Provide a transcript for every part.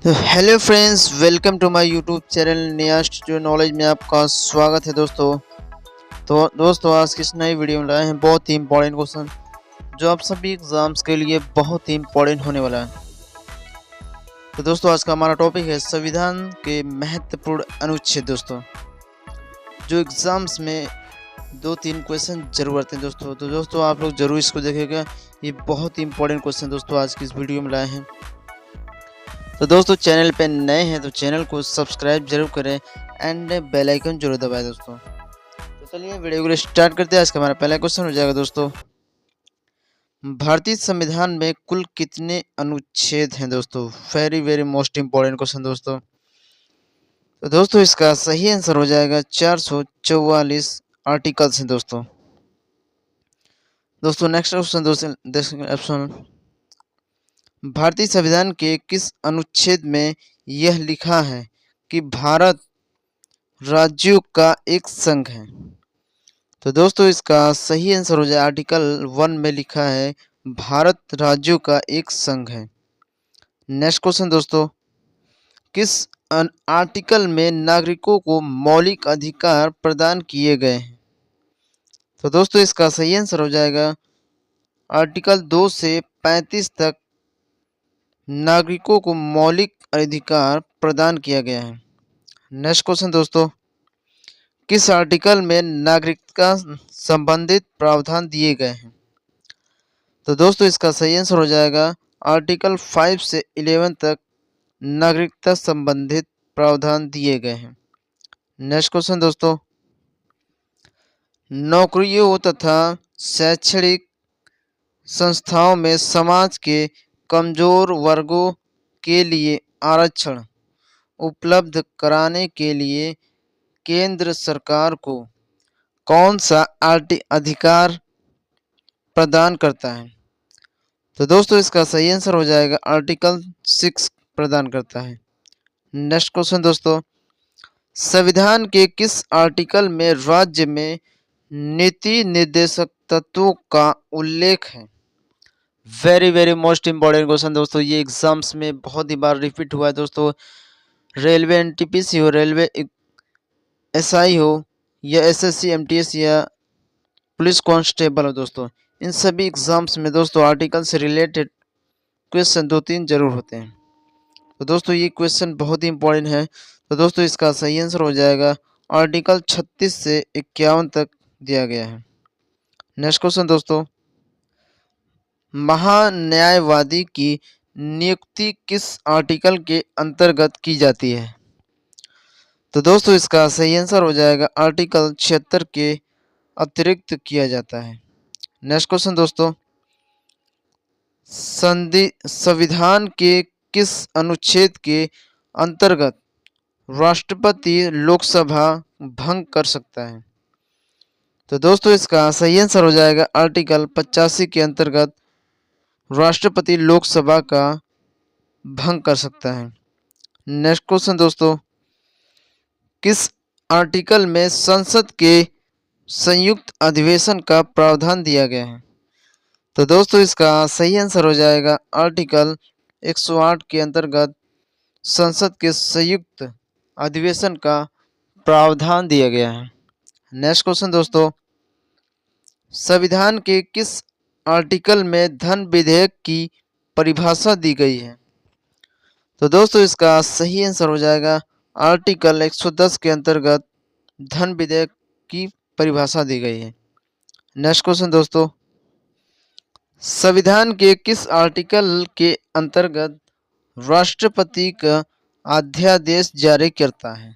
Hello friends, welcome to my YouTube channel नया studio knowledge में आपका स्वागत है दोस्तों। तो दोस्तों, आज की इस नई वीडियो में लाए हैं बहुत ही इंपॉर्टेंट क्वेश्चन जो आप सभी एग्जाम्स के लिए बहुत ही इंपॉर्टेंट होने वाला है। तो दोस्तों, आज का हमारा टॉपिक है संविधान के महत्वपूर्ण अनुच्छेद। दोस्तों, जो एग्जाम्स में 2-3 क्वेश्चन जरूर आते हैं दोस्तों, तो दोस्तों आप लोग जरूर इसको देखिएगा। ये बहुत ही इंपॉर्टेंट क्वेश्चन दोस्तों आज की इस वीडियो में लाए हैं। तो दोस्तों, चैनल पे नए हैं तो चैनल को सब्सक्राइब जरूर करें एंड बेल आइकन जरूर दबाएं दोस्तों। तो चलिए वीडियो को स्टार्ट करते हैं। आज का हमारा पहला क्वेश्चन हो जाएगा दोस्तों, भारतीय संविधान में कुल कितने अनुच्छेद हैं दोस्तों? Very very most important question दोस्तों। तो दोस्तों, इसका सही आंसर हो जाएगा 444 आर्टिकल्स हैं दोस्तों। नेक्स्ट क्वेश्चन भारतीय संविधान के किस अनुच्छेद में यह लिखा है कि भारत राज्यों का एक संघ है? तो दोस्तों, इसका सही आंसर हो जाए आर्टिकल 1 में लिखा है भारत राज्यों का एक संघ है। नेक्स्ट क्वेश्चन दोस्तों, किस आर्टिकल में नागरिकों को मौलिक अधिकार प्रदान किए गए हैं? तो दोस्तों, इसका सही आंसर हो जाएगा आर्टिकल 2 से 35 तक नागरिकों को मौलिक अधिकार प्रदान किया गया है। नेक्स्ट क्वेश्चन दोस्तों, किस आर्टिकल में नागरिकता संबंधित प्रावधान दिए गए हैं? तो दोस्तों, इसका सही आंसर हो जाएगा आर्टिकल 5 से 11 तक नागरिकता संबंधित प्रावधान दिए गए हैं। नेक्स्ट क्वेश्चन दोस्तों, नौकरियों तथा शैक्षणिक संस्थाओं में समाज के कमजोर वर्गों के लिए आरक्षण उपलब्ध कराने के लिए केंद्र सरकार को कौन सा अधिकार प्रदान करता है? तो दोस्तों, इसका सही आंसर हो जाएगा आर्टिकल 6 प्रदान करता है। नेक्स्ट क्वेश्चन दोस्तों, संविधान के किस आर्टिकल में राज्य में नीति निर्देशक तत्वों का उल्लेख है? Very very most important question दोस्तों। ये एग्जाम्स में बहुत ही बार रिपीट हुआ है दोस्तों। रेलवे एनटीपीसी हो, रेलवे एसआई हो, या एसएससी एमटीएस, या पुलिस कांस्टेबल हो दोस्तों, इन सभी एग्जाम्स में दोस्तों आर्टिकल से रिलेटेड क्वेश्चन 2-3 जरूर होते हैं। तो दोस्तों, ये क्वेश्चन बहुत ही इंपॉर्टेंट है। तो दोस्तों, इसका सही आंसर हो जाएगा आर्टिकल 36 से 51 तक दिया गया है। नेक्स्ट क्वेश्चन दोस्तों, महान्यायवादी की नियुक्ति किस आर्टिकल के अंतर्गत की जाती है? तो दोस्तों, इसका सही आंसर हो जाएगा आर्टिकल 76 के अतिरिक्त किया जाता है। नेक्स्ट क्वेश्चन दोस्तों, संविधान के किस अनुच्छेद के अंतर्गत राष्ट्रपति लोकसभा भंग कर सकता है? तो दोस्तों, इसका सही आंसर हो जाएगा आर्टिकल 85 के अंतर्गत राष्ट्रपति लोकसभा का भंग कर सकता है। नेक्स्ट क्वेश्चन दोस्तों, किस आर्टिकल में संसद के संयुक्त अधिवेशन का प्रावधान दिया गया है? तो दोस्तों, इसका सही आंसर हो जाएगा आर्टिकल 108 के अंतर्गत संसद के संयुक्त अधिवेशन का प्रावधान दिया गया है। नेक्स्ट क्वेश्चन दोस्तों, संविधान के किस आर्टिकल में धन विधेयक की परिभाषा दी गई है? तो दोस्तों, इसका सही आंसर हो जाएगा आर्टिकल 110 के अंतर्गत धन विधेयक की परिभाषा दी गई है। नेक्स्ट क्वेश्चन दोस्तों, संविधान के किस आर्टिकल के अंतर्गत राष्ट्रपति का अध्यादेश जारी करता है?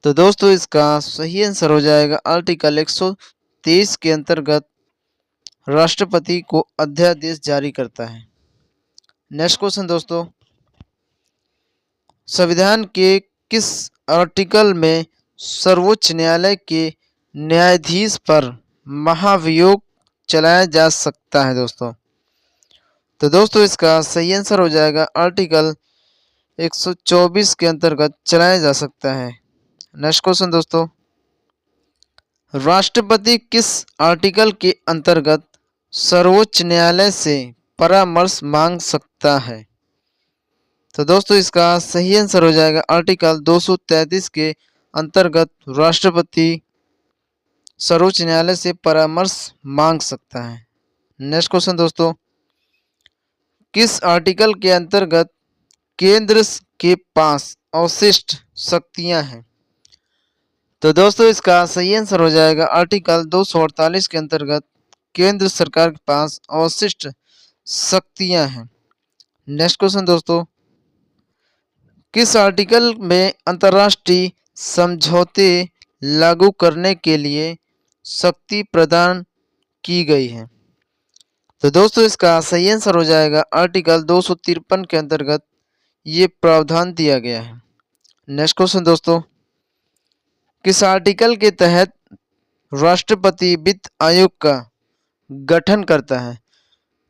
तो दोस्तों, इसका सही आंसर हो जाएगा आर्टिकल 123 के अंतर्गत राष्ट्रपति को अध्यादेश जारी करता है। नेक्स्ट क्वेश्चन दोस्तों, संविधान के किस आर्टिकल में सर्वोच्च न्यायालय के न्यायाधीश पर महाभियोग चलाया जा सकता है दोस्तों? तो दोस्तों, इसका सही आंसर हो जाएगा आर्टिकल 124 के अंतर्गत चलाया जा सकता है। नेक्स्ट क्वेश्चन दोस्तों, राष्ट्रपति किस आर्टिकल के अंतर्गत सर्वोच्च न्यायालय से परामर्श मांग सकता है? तो दोस्तों इसका सही आंसर हो जाएगा आर्टिकल 233 के अंतर्गत राष्ट्रपति सर्वोच्च न्यायालय से परामर्श मांग सकता है। नेक्स्ट क्वेश्चन दोस्तों, किस आर्टिकल के अंतर्गत केंद्र के पास अवशिष्ट शक्तियां हैं? तो दोस्तों इसका सही आंसर हो जाएगा आर्टिकल 248 के अंतर्गत केंद्र सरकार के पास अवशिष्ट शक्तियां हैं। नेक्स्ट क्वेश्चन दोस्तों, किस आर्टिकल में अंतर्राष्ट्रीय समझौते लागू करने के लिए शक्ति प्रदान की गई है? तो दोस्तों इसका सही आंसर हो जाएगा आर्टिकल 253 के अंतर्गत ये प्रावधान दिया गया है। नेक्स्ट क्वेश्चन दोस्तों, किस आर्टिकल के तहत राष्ट्रपति वित्त आयोग का गठन करता है?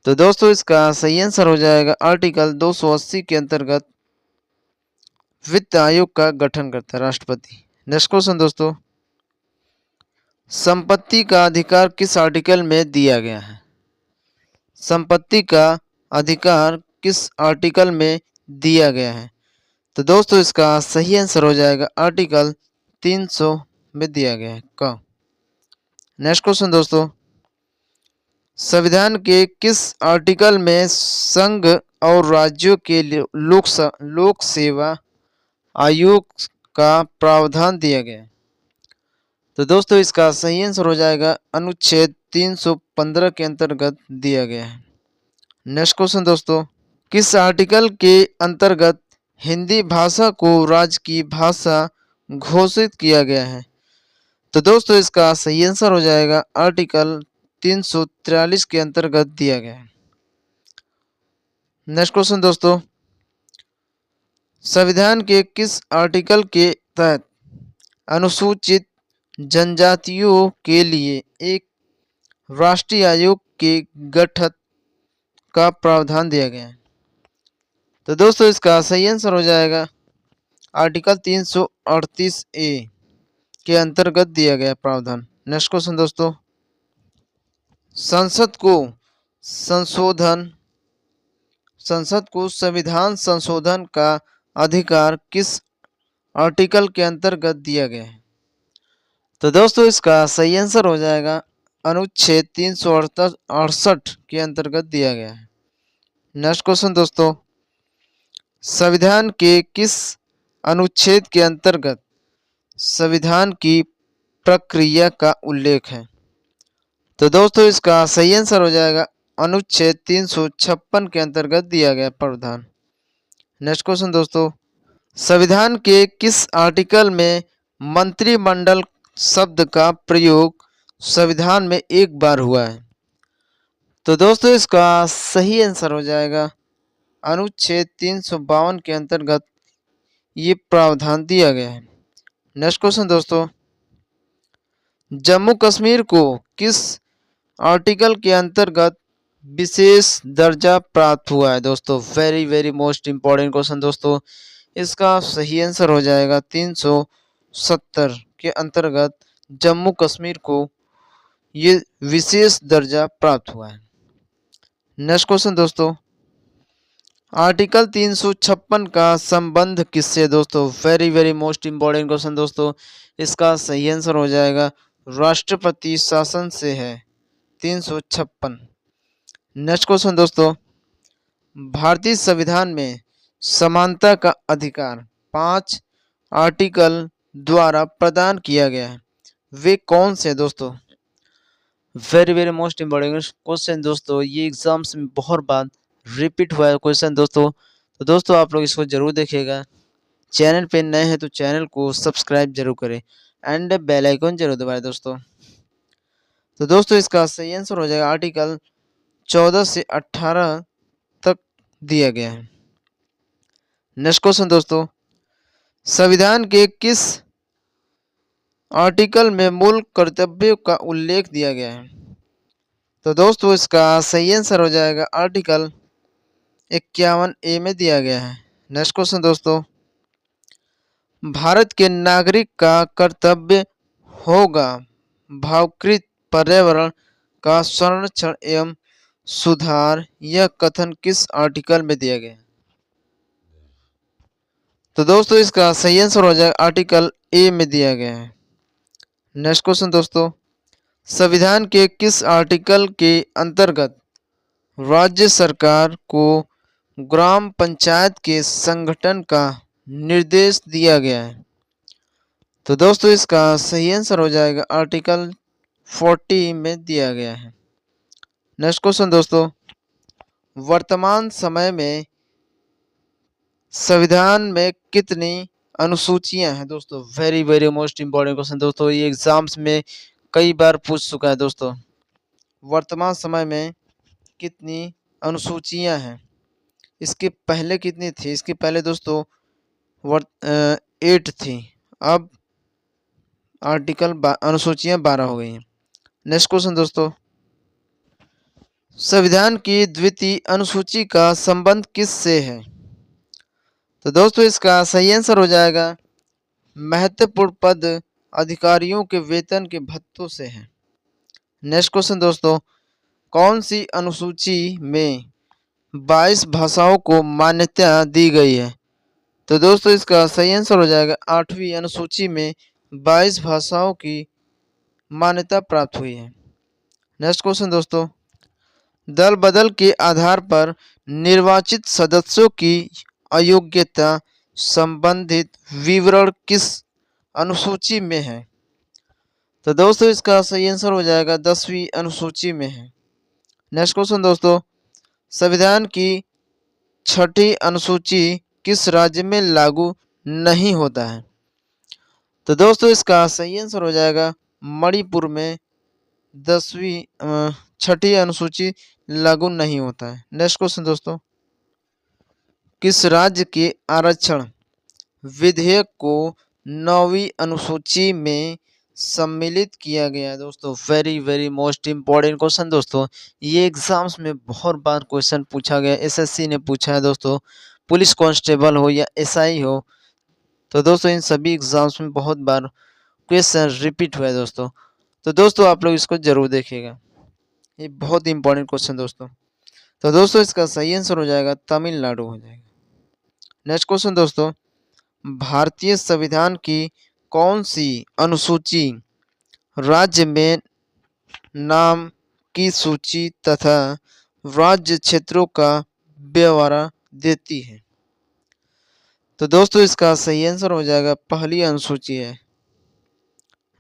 तो दोस्तों इसका सही आंसर हो जाएगा आर्टिकल 280 के अंतर्गत वित्त आयोग का गठन करता है राष्ट्रपति। नेक्स्ट क्वेश्चन दोस्तों, संपत्ति का अधिकार किस आर्टिकल में दिया गया है? संपत्ति का अधिकार किस आर्टिकल में दिया गया है? तो दोस्तों इसका सही आंसर हो जाएगा आर्टिकल 300 में दिया गया है का। नेक्स्ट क्वेश्चन दोस्तों, संविधान के किस आर्टिकल में संघ और राज्यों के लिए लोक सेवा आयोग का प्रावधान दिया गया है? तो दोस्तों इसका सही आंसर हो जाएगा अनुच्छेद 315 के अंतर्गत दिया गया है। नेक्स्ट क्वेश्चन दोस्तों, किस आर्टिकल के अंतर्गत हिंदी भाषा को राज्य की भाषा घोषित किया गया है? तो दोस्तों इसका सही आंसर हो जाएगा आर्टिकल 343 के अंतर्गत दिया गया है। नेक्स्ट क्वेश्चन दोस्तों, संविधान के किस आर्टिकल के तहत अनुसूचित जनजातियों के लिए एक राष्ट्रीय आयोग के गठन का प्रावधान दिया गया है? तो दोस्तों इसका सही आंसर हो जाएगा आर्टिकल 338 ए के अंतर्गत दिया गया प्रावधान। नेक्स्ट क्वेश्चन दोस्तों, संसद को संविधान संशोधन का अधिकार किस आर्टिकल के अंतर्गत दिया गया है? तो दोस्तों इसका सही आंसर हो जाएगा अनुच्छेद 368 के अंतर्गत दिया गया है। नेक्स्ट क्वेश्चन दोस्तों, संविधान के किस अनुच्छेद के अंतर्गत संविधान की प्रक्रिया का उल्लेख है? तो दोस्तों इसका सही आंसर हो जाएगा अनुच्छेद 356 के अंतर्गत दिया गया प्रावधान। नेक्स्ट क्वेश्चन दोस्तों, संविधान के किस आर्टिकल में मंत्रिमंडल शब्द का प्रयोग संविधान में एक बार हुआ है? तो दोस्तों इसका सही आंसर हो जाएगा अनुच्छेद 352 के अंतर्गत ये प्रावधान दिया गया है। नेक्स्ट क्वेश्चन दोस्तों, जम्मू कश्मीर को किस आर्टिकल के अंतर्गत विशेष दर्जा प्राप्त हुआ है? दोस्तों very very most important question दोस्तों, इसका सही आंसर हो जाएगा 370 के अंतर्गत जम्मू कश्मीर को ये विशेष दर्जा प्राप्त हुआ है। नेक्स्ट क्वेश्चन दोस्तों, आर्टिकल 356 का संबंध किससे? दोस्तों very very most important question दोस्तों, इसका सही आंसर हो जाएगा राष्ट्रपति शासन से है 356। नेक्स्ट क्वेश्चन दोस्तों, भारतीय संविधान में समानता का अधिकार 5 आर्टिकल द्वारा प्रदान किया गया है, वे कौन से? दोस्तों very very most important question दोस्तों, ये एग्जाम्स में बहुत बार रिपीट हुआ है क्वेश्चन दोस्तों। तो दोस्तों आप लोग इसको जरूर देखिएगा। चैनल पे नए हैं तो चैनल को सब्सक्राइब जरूर करें एंड बेल आइकन जरूर दबाएं दोस्तों। तो दोस्तों इसका सही आंसर हो जाएगा आर्टिकल 14 से 18 तक दिया गया है। नेक्स्ट क्वेश्चन दोस्तों, संविधान के किस आर्टिकल में मूल कर्तव्यों का उल्लेख दिया गया है? तो दोस्तों इसका सही आंसर हो जाएगा आर्टिकल 51 ए में दिया गया है। नेक्स्ट क्वेश्चन दोस्तों, भारत के नागरिक का कर्तव्य होगा भावकृत पर्यावरण का संरक्षण एवं सुधार, यह कथन किस आर्टिकल में दिया गया है? तो दोस्तों इसका सही आंसर हो जाएगा आर्टिकल ए में दिया गया है। नेक्स्ट क्वेश्चन दोस्तों, संविधान के किस आर्टिकल के अंतर्गत राज्य सरकार को ग्राम पंचायत के संगठन का निर्देश दिया गया है? तो दोस्तों इसका सही आंसर हो जाएगा आर्टिकल 40 में दिया गया है। नेक्स्ट क्वेश्चन दोस्तों, वर्तमान समय में संविधान में कितनी अनुसूचियां हैं? दोस्तों very very most important question दोस्तों, ये एग्जाम्स में कई बार पूछ चुका है दोस्तों। वर्तमान समय में कितनी अनुसूचियां हैं? इसके पहले कितनी थी? इसके पहले दोस्तों 8 थी, अब आर्टिकल अनुसूचियां 12 हो गई हैं। नेक्स्ट क्वेश्चन दोस्तों, संविधान की द्वितीय अनुसूची का संबंध किस से है? तो दोस्तों इसका सही आंसर हो जाएगा महत्वपूर्ण पद अधिकारियों के वेतन के भत्तों से है। नेक्स्ट क्वेश्चन दोस्तों, कौन सी अनुसूची में 22 भाषाओं को मान्यता दी गई है? तो दोस्तों इसका सही आंसर हो जाएगा 8वीं अनुसूची में 22 भाषाओं की मान्यता प्राप्त हुई है। नेक्स्ट क्वेश्चन दोस्तों, दल बदल के आधार पर निर्वाचित सदस्यों की अयोग्यता संबंधित विवरण किस अनुसूची में है? तो दोस्तों इसका सही आंसर हो जाएगा 10वीं अनुसूची में है। नेक्स्ट क्वेश्चन दोस्तों, संविधान की 6ठी अनुसूची किस राज्य में लागू नहीं होता है? तो दोस्तों इसका सही आंसर हो जाएगा मणिपुर में 6ठी अनुसूची लागू नहीं होता है। नेक्स्ट क्वेश्चन दोस्तों, किस राज्य के आरक्षण विधेयक को 9वीं अनुसूची में सम्मिलित किया गया है? दोस्तों very very most important question दोस्तों, ये एग्जाम्स में बहुत बार क्वेश्चन पूछा गया, एसएससी ने पूछा है दोस्तों, पुलिस कांस्टेबल हो या एसआई हो, तो दोस्तों इन सभी एग्जाम्स में बहुत बार क्वेश्चन रिपीट हुआ है दोस्तों। तो दोस्तों आप लोग इसको जरूर देखिएगा, ये बहुत इंपॉर्टेंट क्वेश्चन दोस्तों। तो दोस्तों इसका सही आंसर हो जाएगा तमिलनाडु हो जाएगा। नेक्स्ट क्वेश्चन दोस्तों, भारतीय संविधान की कौन सी अनुसूची राज्य में नाम की सूची तथा राज्य क्षेत्रों का ब्यौरा देती है? तो दोस्तों इसका सही आंसर हो जाएगा पहली अनुसूची है।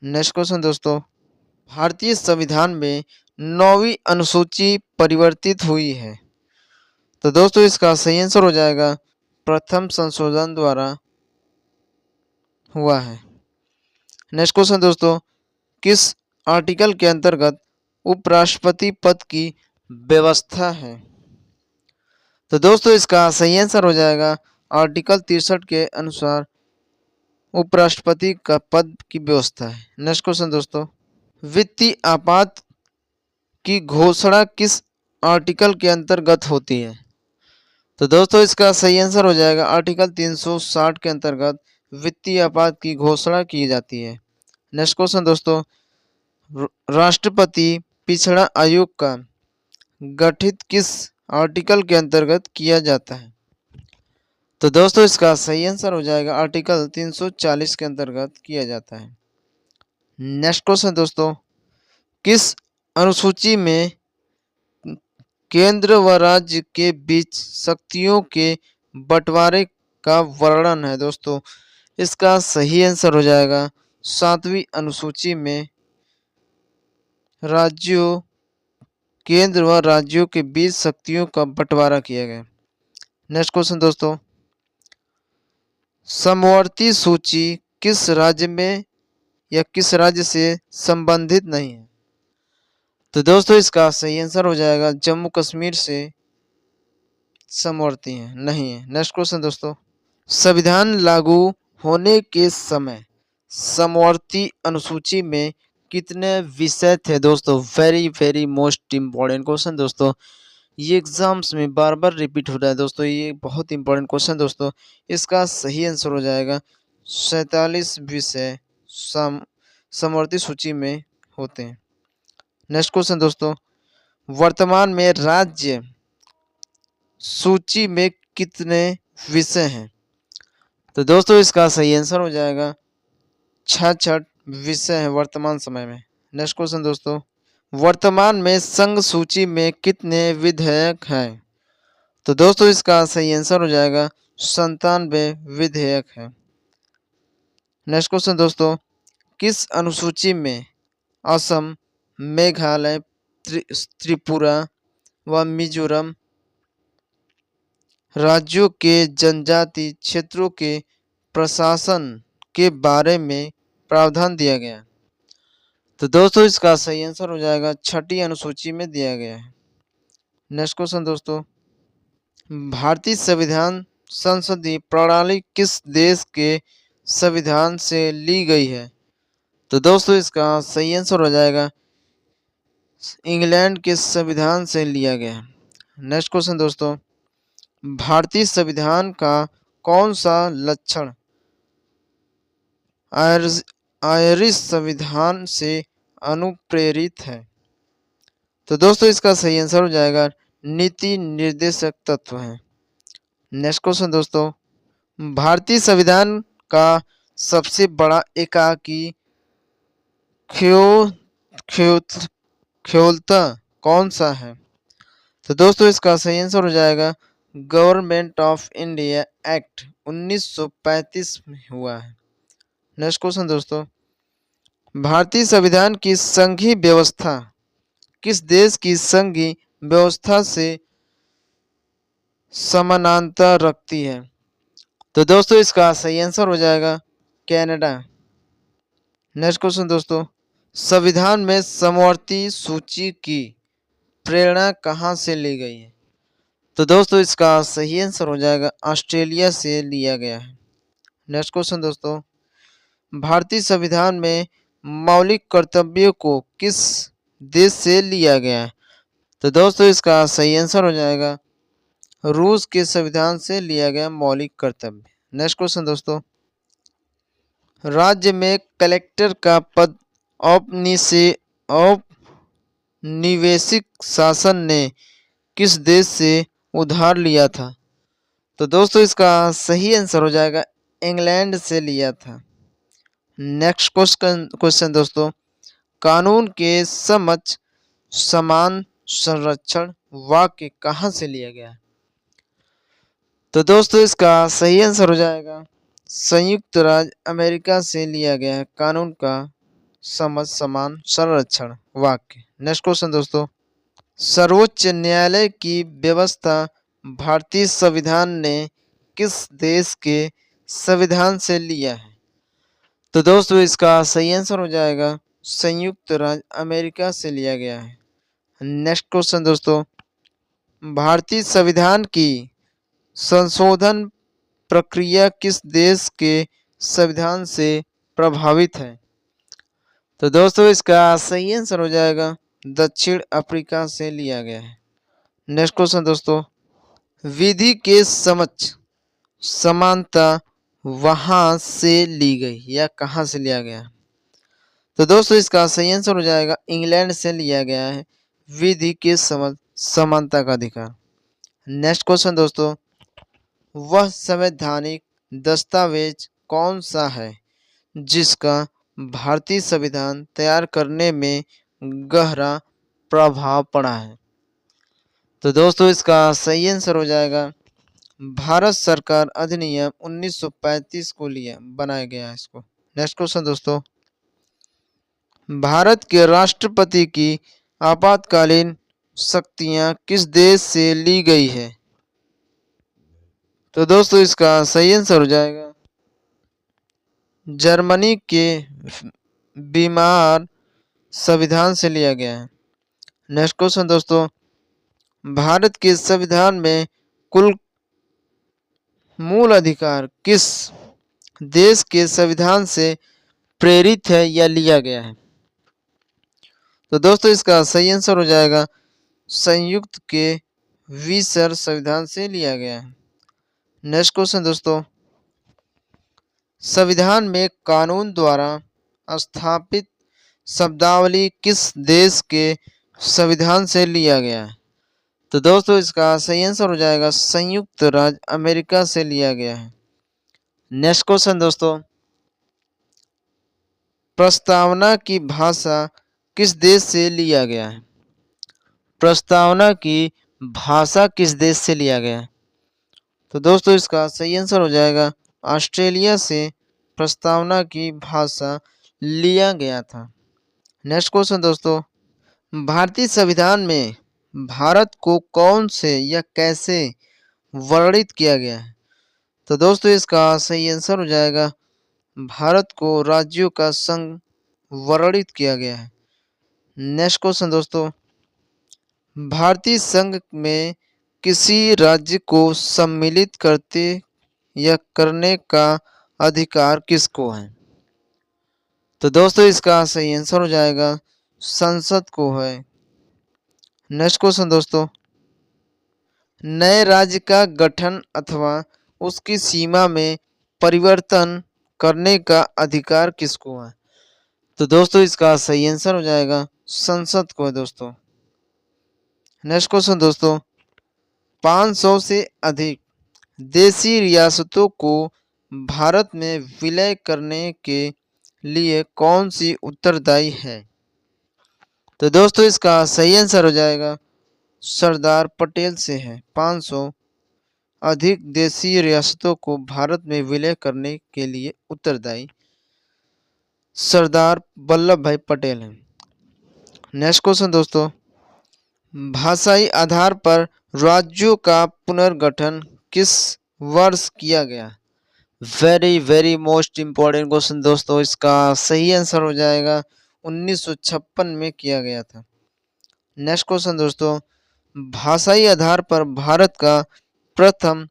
नेक्स्ट क्वेश्चन दोस्तों, भारतीय संविधान में 9वीं अनुसूची परिवर्तित हुई है? तो दोस्तों इसका सही आंसर हो जाएगा प्रथम संशोधन द्वारा हुआ है। नेक्स्ट क्वेश्चन दोस्तों, किस आर्टिकल के अंतर्गत उपराष्ट्रपति पद की व्यवस्था है? तो दोस्तों इसका सही आंसर हो जाएगा आर्टिकल 63 के अनुसार उपराष्ट्रपति का पद की व्यवस्था है। नेक्स्ट क्वेश्चन दोस्तों, वित्तीय आपात की घोषणा किस आर्टिकल के अंतर्गत होती है? तो दोस्तों इसका सही आंसर हो जाएगा आर्टिकल 360 के अंतर्गत वित्तीय आपात की घोषणा की जाती है। नेक्स्ट क्वेश्चन दोस्तों, राष्ट्रपति पिछड़ा आयोग का गठित किस आर्टिकल के अंतर्गत किया जाता है? तो दोस्तों इसका सही आंसर हो जाएगा आर्टिकल 340 के अंतर्गत किया जाता है। नेक्स्ट क्वेश्चन दोस्तों, किस अनुसूची में केंद्र व राज्य के बीच शक्तियों के बंटवारे का वर्णन है? दोस्तों इसका सही आंसर हो जाएगा 7वीं अनुसूची में राज्यों केंद्र व राज्यों के बीच शक्तियों का बंटवारा किया गया। नेक्स्ट क्वेश्चन दोस्तों, समवर्ती सूची किस राज्य में या किस राज्य से संबंधित नहीं है? तो दोस्तों इसका सही आंसर हो जाएगा जम्मू कश्मीर से समवर्ती है नहीं है। नेक्स्ट क्वेश्चन दोस्तों, संविधान लागू होने के समय समवर्ती अनुसूची में कितने विषय थे? दोस्तों very very most important question दोस्तों, ये एग्जाम्स में बार बार रिपीट हो रहा है दोस्तों, ये बहुत इंपॉर्टेंट क्वेश्चन दोस्तों। इसका सही आंसर हो जाएगा 47 विषय समवर्ती सूची में होते हैं। नेक्स्ट क्वेश्चन दोस्तों, वर्तमान में राज्य सूची में कितने विषय हैं? तो दोस्तों इसका सही आंसर हो जाएगा 66 विषय है वर्तमान समय में। नेक्स्ट क्वेश्चन दोस्तों, वर्तमान में संघ सूची में कितने विधेयक हैं? तो दोस्तों इसका सही आंसर हो जाएगा 97 विधेयक है। नेक्स्ट क्वेश्चन दोस्तों, किस अनुसूची में असम, मेघालय, त्रिपुरा व मिजोरम राज्यों के जनजाति क्षेत्रों के प्रशासन के बारे में प्रावधान दिया गया है? तो दोस्तों इसका सही आंसर हो जाएगा 6ठी अनुसूची में दिया गया है। नेक्स्ट क्वेश्चन दोस्तों, भारतीय संविधान संसदीय प्रणाली किस देश के संविधान से ली गई है? तो दोस्तों इसका सही आंसर हो जाएगा इंग्लैंड के संविधान से लिया गया है। नेक्स्ट क्वेश्चन दोस्तों, भारतीय संविधान का कौन सा लक्षण आयरिश संविधान से अनुप्रेरित है? तो दोस्तों इसका सही आंसर हो जाएगा नीति निर्देशक तत्व है। नेक्स्ट क्वेश्चन दोस्तों, भारतीय संविधान का सबसे बड़ा एकाकी ख्योलता कौन सा है? तो दोस्तों इसका सही आंसर हो जाएगा गवर्नमेंट ऑफ इंडिया एक्ट 1935 में हुआ है। नेक्स्ट क्वेश्चन दोस्तों, भारतीय संविधान की संघीय व्यवस्था किस देश की संघीय व्यवस्था से समानांतर रखती है? तो दोस्तों इसका सही आंसर हो जाएगा कनाडा। नेक्स्ट क्वेश्चन दोस्तों, संविधान में समवर्ती सूची की प्रेरणा कहाँ से ली गई है? तो दोस्तों इसका सही आंसर हो जाएगा ऑस्ट्रेलिया से लिया गया है। नेक्स्ट क्वेश्चन दोस्तों, भारतीय संविधान में मौलिक कर्तव्यों को किस देश से लिया गया है? तो दोस्तों इसका सही आंसर हो जाएगा रूस के संविधान से लिया गया मौलिक कर्तव्य। नेक्स्ट क्वेश्चन दोस्तों, राज्य में कलेक्टर का पद औपनिवेशिक शासन ने किस देश से उधार लिया था? तो दोस्तों इसका सही आंसर हो जाएगा इंग्लैंड से लिया था। नेक्स्ट क्वेश्चन दोस्तों, कानून के समक्ष समान संरक्षण वाक्य कहाँ से लिया गया? तो दोस्तों इसका सही आंसर हो जाएगा संयुक्त राज्य अमेरिका से लिया गया है कानून का समझ समान संरक्षण वाक्य। नेक्स्ट क्वेश्चन दोस्तों, सर्वोच्च न्यायालय की व्यवस्था भारतीय संविधान ने किस देश के संविधान से लिया है? तो दोस्तों इसका सही आंसर हो जाएगा संयुक्त राज्य अमेरिका से लिया गया है। नेक्स्ट क्वेश्चन दोस्तों, भारतीय संविधान की संशोधन प्रक्रिया किस देश के संविधान से प्रभावित है? तो दोस्तों इसका सही आंसर हो जाएगा दक्षिण अफ्रीका से लिया गया है। नेक्स्ट क्वेश्चन दोस्तों, विधि के समक्ष समानता वहां से ली गई या कहां से लिया गया? तो दोस्तों इसका सही आंसर हो जाएगा इंग्लैंड से लिया गया है विधि के समक्ष समानता का अधिकार। नेक्स्ट क्वेश्चन दोस्तों, वह संवैधानिक दस्तावेज कौन सा है जिसका भारतीय संविधान तैयार करने में गहरा प्रभाव पड़ा है? तो दोस्तों इसका सही आंसर हो जाएगा भारत सरकार अधिनियम 1935 को बनाया गया है इसको। नेक्स्ट क्वेश्चन दोस्तों, भारत के राष्ट्रपति की आपातकालीन शक्तियां किस देश से ली गई है? तो दोस्तों इसका सही आंसर हो जाएगा जर्मनी के बीमार संविधान से लिया गया है। नेक्स्ट क्वेश्चन दोस्तों, भारत के संविधान में कुल मूल अधिकार किस देश के संविधान से प्रेरित है या लिया गया है? तो दोस्तों इसका सही आंसर हो जाएगा संयुक्त के विसर संविधान से लिया गया है। नेक्स्ट क्वेश्चन दोस्तों, संविधान में कानून द्वारा स्थापित शब्दावली किस देश के संविधान से लिया गया है? तो दोस्तों इसका सही आंसर हो जाएगा संयुक्त राज्य अमेरिका से लिया गया है। नेक्स्ट क्वेश्चन दोस्तों, प्रस्तावना की भाषा किस देश से लिया गया है? प्रस्तावना की भाषा किस देश से लिया गया है? तो दोस्तों इसका सही आंसर हो जाएगा ऑस्ट्रेलिया से प्रस्तावना की भाषा लिया गया था। नेक्स्ट क्वेश्चन दोस्तों, भारतीय संविधान में भारत को कौन से या कैसे वर्णित किया गया है? तो दोस्तों इसका सही आंसर हो जाएगा भारत को राज्यों का संघ वर्णित किया गया है। नेक्स्ट क्वेश्चन दोस्तों, भारतीय संघ में किसी राज्य को सम्मिलित करते या करने का अधिकार किसको है? तो दोस्तों इसका सही आंसर हो जाएगा संसद को है। नेक्स्ट क्वेश्चन दोस्तों, नए राज्य का गठन अथवा उसकी सीमा में परिवर्तन करने का अधिकार किसको है? तो दोस्तों इसका सही आंसर हो जाएगा संसद को है दोस्तों। नेक्स्ट क्वेश्चन दोस्तों, 500 से अधिक देशी रियासतों को भारत में विलय करने के लिए कौन सी उत्तरदायी है? तो दोस्तों इसका सही आंसर हो जाएगा सरदार पटेल से है। 500 अधिक देशी रियासतों को भारत में विलय करने के लिए उत्तरदायी सरदार वल्लभ भाई पटेल हैं। नेक्स्ट क्वेश्चन दोस्तों, भाषाई आधार पर राज्यों का पुनर्गठन किस वर्ष किया गया? Very very most important question दोस्तों, इसका सही आंसर हो जाएगा 1956 में किया गया था। नेक्स्ट क्वेश्चन दोस्तों, भाषाई आधार पर भारत का प्रथम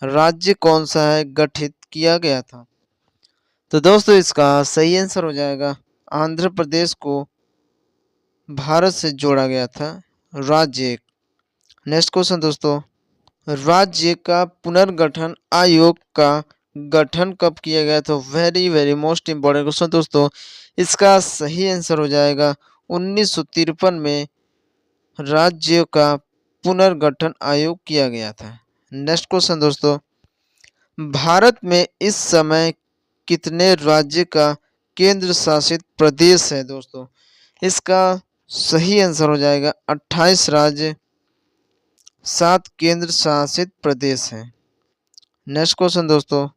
राज्य कौन सा है गठित किया गया था? तो दोस्तों इसका सही आंसर हो जाएगा आंध्र प्रदेश को भारत से जोड़ा गया था राज्य। नेक्स्ट क्वेश्चन दोस्तों, राज्य का पुनर्गठन आयोग का गठन कब किया गया? तो very very most important question दोस्तों, इसका सही आंसर हो जाएगा 1953 में राज्य का पुनर्गठन आयोग किया गया था। नेक्स्ट क्वेश्चन दोस्तों, भारत में इस समय कितने राज्य का केंद्र शासित प्रदेश है? दोस्तों इसका सही आंसर हो जाएगा 28 राज्य 7 केंद्र शासित प्रदेश हैं। नेक्स्ट क्वेश्चन दोस्तों,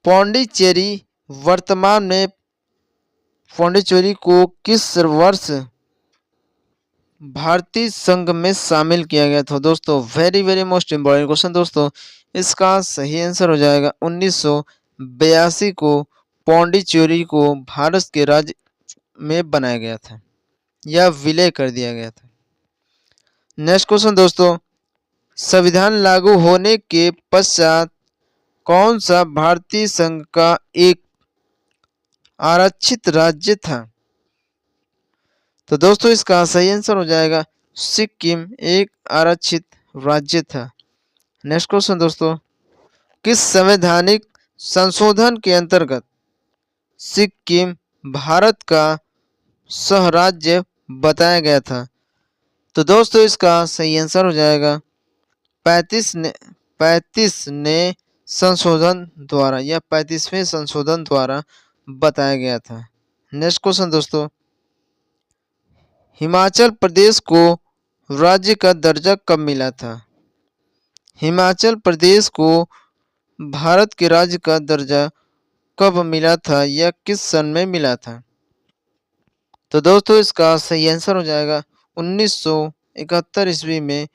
पौंडीचेरी वर्तमान में पौंडीचेरी को किस वर्ष भारतीय संघ में शामिल किया गया था? दोस्तों very very most important question दोस्तों, इसका सही आंसर हो जाएगा 1982 को पौंडीचेरी को भारत के राज्य में बनाया गया था या विलय कर दिया गया था। नेक्स्ट क्वेश्चन दोस्तों, संविधान लागू होने के पश्चात कौन सा भारतीय संघ का एक आरक्षित राज्य था? तो दोस्तों इसका सही आंसर हो जाएगा सिक्किम एक आरक्षित राज्य था। नेक्स्ट क्वेश्चन दोस्तों, किस संवैधानिक संशोधन के अंतर्गत सिक्किम भारत का सह राज्य बताया गया था? तो दोस्तों इसका सही आंसर हो जाएगा 35 ने संशोधन द्वारा या 35वें संशोधन द्वारा बताया गया था। नेक्स्ट क्वेश्चन दोस्तों, हिमाचल प्रदेश को राज्य का दर्जा कब मिला था? हिमाचल प्रदेश को भारत के राज्य का दर्जा कब मिला था या किस सन में मिला था? तो दोस्तों इसका सही आंसर हो जाएगा 1971 ईस्वी में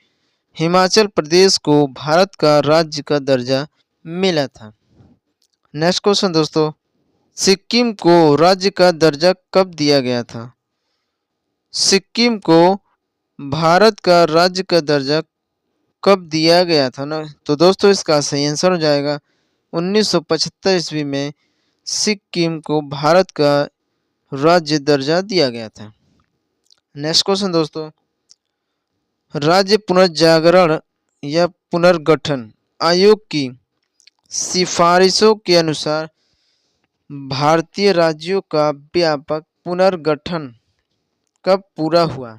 हिमाचल प्रदेश को भारत का राज्य का दर्जा मिला था। नेक्स्ट क्वेश्चन दोस्तों, सिक्किम को राज्य का दर्जा कब दिया गया था? सिक्किम को भारत का राज्य का दर्जा कब दिया गया था ना? तो दोस्तों इसका सही आंसर हो जाएगा 1975 ईस्वी में सिक्किम को भारत का राज्य दर्जा दिया गया था। नेक्स्ट क्वेश्चन दोस्तों, राज्य पुनर्जागरण या पुनर्गठन आयोग की सिफारिशों के अनुसार भारतीय राज्यों का व्यापक पुनर्गठन कब पूरा हुआ?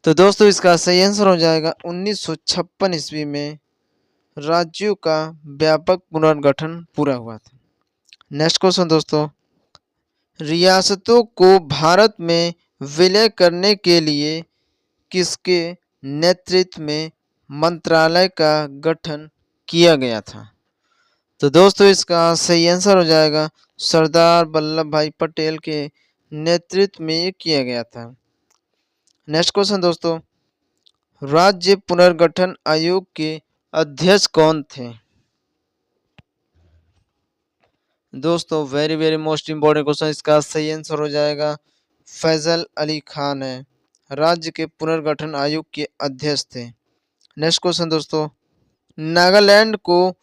तो दोस्तों इसका सही आंसर हो जाएगा 1956 ईस्वी में राज्यों का व्यापक पुनर्गठन पूरा हुआ था। नेक्स्ट क्वेश्चन दोस्तों, रियासतों को भारत में विलय करने के लिए किसके नेतृत्व में मंत्रालय का गठन किया गया था? तो दोस्तों इसका सही आंसर हो जाएगा सरदार वल्लभ भाई पटेल के नेतृत्व में ये किया गया था। नेक्स्ट क्वेश्चन दोस्तों, राज्य पुनर्गठन आयोग के अध्यक्ष कौन थे? दोस्तों very very most important question, इसका सही आंसर हो जाएगा फैजल अली खान है, राज्य के पुनर्गठन आयोग के अध्यक्ष थे। नेक्स्ट क्वेश्चन दोस्तों, नागालैंड को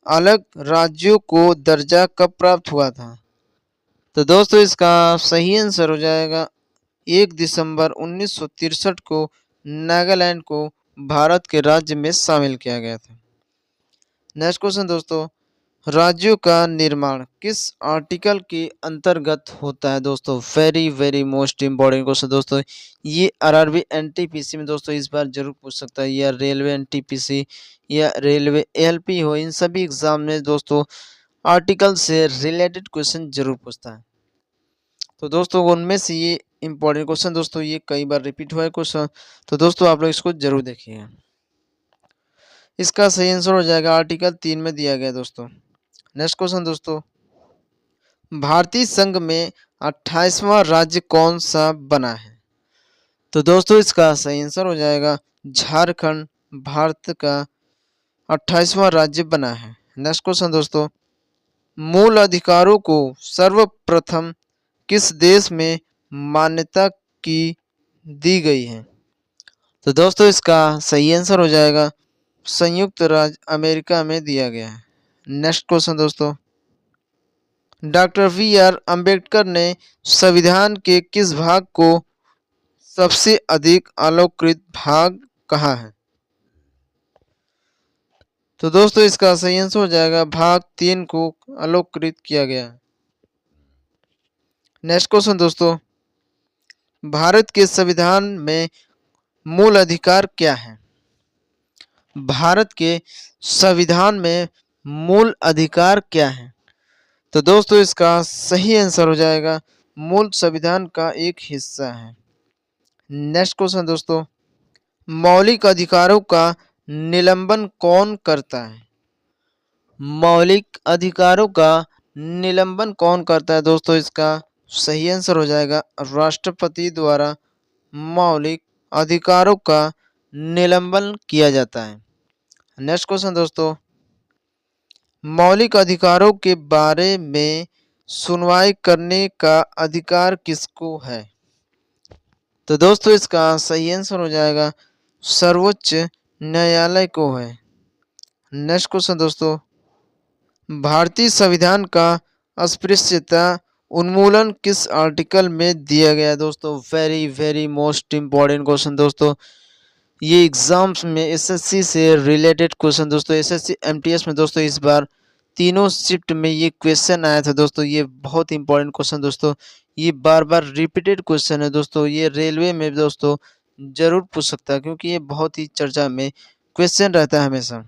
अलग राज्यों को दर्जा कब प्राप्त हुआ था? तो दोस्तों इसका सही आंसर हो जाएगा 1 दिसंबर 1963 को नागालैंड को भारत के राज्य में शामिल किया गया था। नेक्स्ट क्वेश्चन दोस्तों, राज्यों का निर्माण किस आर्टिकल के अंतर्गत होता है? दोस्तों very very most important question दोस्तों, ये आरआरबी एनटीपीसी में दोस्तों इस बार जरूर पूछ सकता है, या रेलवे एनटीपीसी या रेलवे एलपी हो, इन सभी एग्जाम में दोस्तों आर्टिकल से रिलेटेड क्वेश्चन जरूर पूछता है। तो दोस्तों उनमें से ये इंपॉर्टेंट क्वेश्चन दोस्तों ये कई बार रिपीट हुआ है क्वेश्चन, तो दोस्तों आप लोग इसको जरूर देखिएगा। इसका सही आंसर हो जाएगा आर्टिकल 3 में दिया गया दोस्तों। नेक्स्ट क्वेश्चन दोस्तों, भारतीय संघ में 28वां राज्य कौन सा बना है? तो दोस्तों इसका सही आंसर हो जाएगा झारखंड भारत का 28वां राज्य बना है। नेक्स्ट क्वेश्चन दोस्तों, मूल अधिकारों को सर्वप्रथम किस देश में मान्यता की दी गई है? तो दोस्तों इसका सही आंसर हो जाएगा संयुक्त राज्य अमेरिका में दिया गया है। नेक्स्ट क्वेश्चन दोस्तों, डॉक्टर वी.आर. अंबेडकर ने संविधान के किस भाग को सबसे अधिक आलोकित भाग कहा है? तो दोस्तों इसका सही आंसर हो जाएगा भाग 3 को आलोकित किया गया है। नेक्स्ट क्वेश्चन दोस्तों, भारत के संविधान में मूल अधिकार क्या है? भारत के संविधान में मूल अधिकार क्या है? तो दोस्तों इसका सही आंसर हो जाएगा मूल संविधान का एक हिस्सा है। नेक्स्ट क्वेश्चन दोस्तों, मौलिक अधिकारों का निलंबन कौन करता है? मौलिक अधिकारों का निलंबन कौन करता है? दोस्तों इसका सही आंसर हो जाएगा राष्ट्रपति द्वारा मौलिक अधिकारों का निलंबन किया जाता है। नेक्स्ट क्वेश्चन दोस्तों, मौलिक अधिकारों के बारे में सुनवाई करने का अधिकार किसको है? तो दोस्तों इसका सही आंसर हो जाएगा सर्वोच्च न्यायालय को है। नेक्स्ट क्वेश्चन दोस्तों, भारतीय संविधान का अस्पृश्यता उन्मूलन किस आर्टिकल में दिया गया है? दोस्तों very very most important question दोस्तों, ये एग्जाम्स में एसएससी से रिलेटेड क्वेश्चन दोस्तों, एसएससी एमटीएस में दोस्तों इस बार तीनों शिफ्ट में ये क्वेश्चन आया था दोस्तों। ये बहुत इंपॉर्टेंट क्वेश्चन दोस्तों, ये बार बार रिपीटेड क्वेश्चन है दोस्तों, ये रेलवे में दोस्तों जरूर पूछ सकता है क्योंकि ये बहुत ही चर्चा में क्वेश्चन रहता है हमेशा।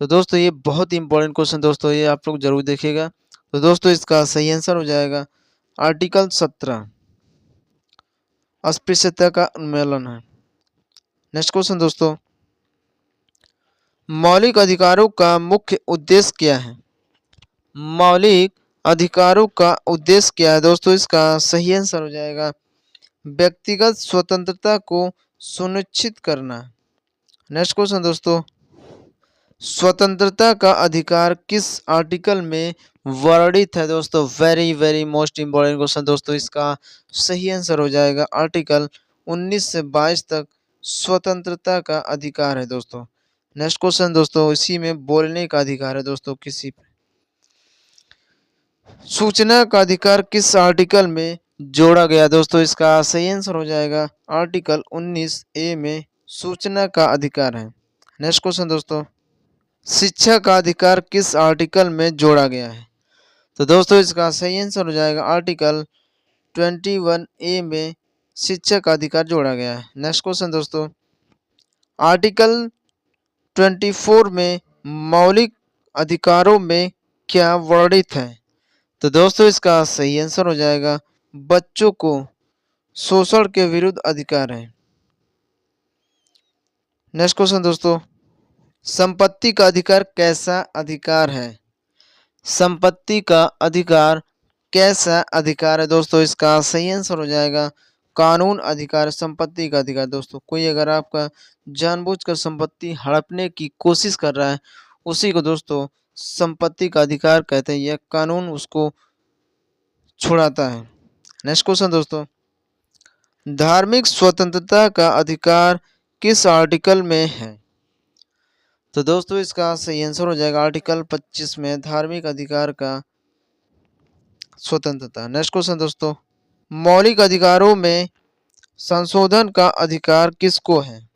तो दोस्तों ये बहुत ही इंपॉर्टेंट क्वेश्चन दोस्तों, ये आप लोग जरूर देखिएगा। तो दोस्तों इसका सही आंसर हो जाएगा आर्टिकल 17 अस्पृश्यता का उन्मूलन है। नेक्स्ट क्वेश्चन दोस्तों, मौलिक अधिकारों का मुख्य उद्देश्य क्या है? मौलिक अधिकारों का उद्देश्य क्या है? दोस्तों इसका सही आंसर हो जाएगा व्यक्तिगत स्वतंत्रता को सुनिश्चित करना। नेक्स्ट क्वेश्चन दोस्तों, स्वतंत्रता का अधिकार किस आर्टिकल में वर्णित है? दोस्तों very very most important question दोस्तों, इसका सही आंसर हो जाएगा आर्टिकल 19 से 22 तक स्वतंत्रता का अधिकार है दोस्तों। नेक्स्ट क्वेश्चन दोस्तों, इसी में बोलने का अधिकार है दोस्तों किसी पे। सूचना का अधिकार किस आर्टिकल में जोड़ा गया? दोस्तों इसका सही आंसर हो जाएगा आर्टिकल 19A में सूचना का अधिकार है। नेक्स्ट क्वेश्चन दोस्तों, शिक्षा का अधिकार किस आर्टिकल में जोड़ा गया है? तो दोस्तों इसका सही आंसर हो जाएगा आर्टिकल 21A में शिक्षा का अधिकार जोड़ा गया है। नेक्स्ट क्वेश्चन दोस्तों, आर्टिकल 24 में मौलिक अधिकारों में क्या वर्णित है? तो दोस्तों इसका सही आंसर हो जाएगा बच्चों को शोषण के विरुद्ध अधिकार है। नेक्स्ट क्वेश्चन दोस्तों, संपत्ति का अधिकार कैसा अधिकार है? संपत्ति का अधिकार कैसा अधिकार है दोस्तों? इसका सही आंसर हो जाएगा कानून अधिकार। संपत्ति का अधिकार दोस्तों, कोई अगर आपका जानबूझकर संपत्ति हड़पने की कोशिश कर रहा है, उसी को दोस्तों संपत्ति का अधिकार कहते हैं। यह कानून उसको छुड़ाता है। नेक्स्ट क्वेश्चन दोस्तों, धार्मिक स्वतंत्रता का अधिकार किस आर्टिकल में है? तो दोस्तों इसका सही आंसर हो जाएगा आर्टिकल 25 में धार्मिक अधिकार का स्वतंत्रता। नेक्स्ट क्वेश्चन दोस्तों, मौलिक अधिकारों में संशोधन का अधिकार किसको है?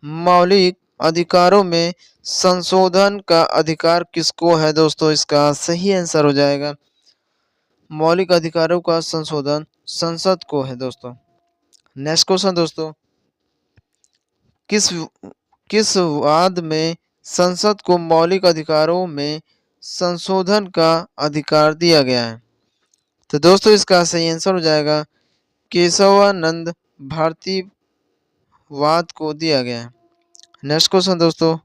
मौलिक अधिकारों में संशोधन का अधिकार किसको है दोस्तों? इसका सही आंसर हो जाएगा मौलिक अधिकारों का संशोधन संसद को है दोस्तों। नेक्स्ट क्वेश्चन दोस्तों, किस किस वाद में संसद को मौलिक अधिकारों में संशोधन का अधिकार दिया गया है? तो दोस्तों इसका सही आंसर हो जाएगा केशवानंद भारती वाद को दिया गया है। नेक्स्ट क्वेश्चन दोस्तों,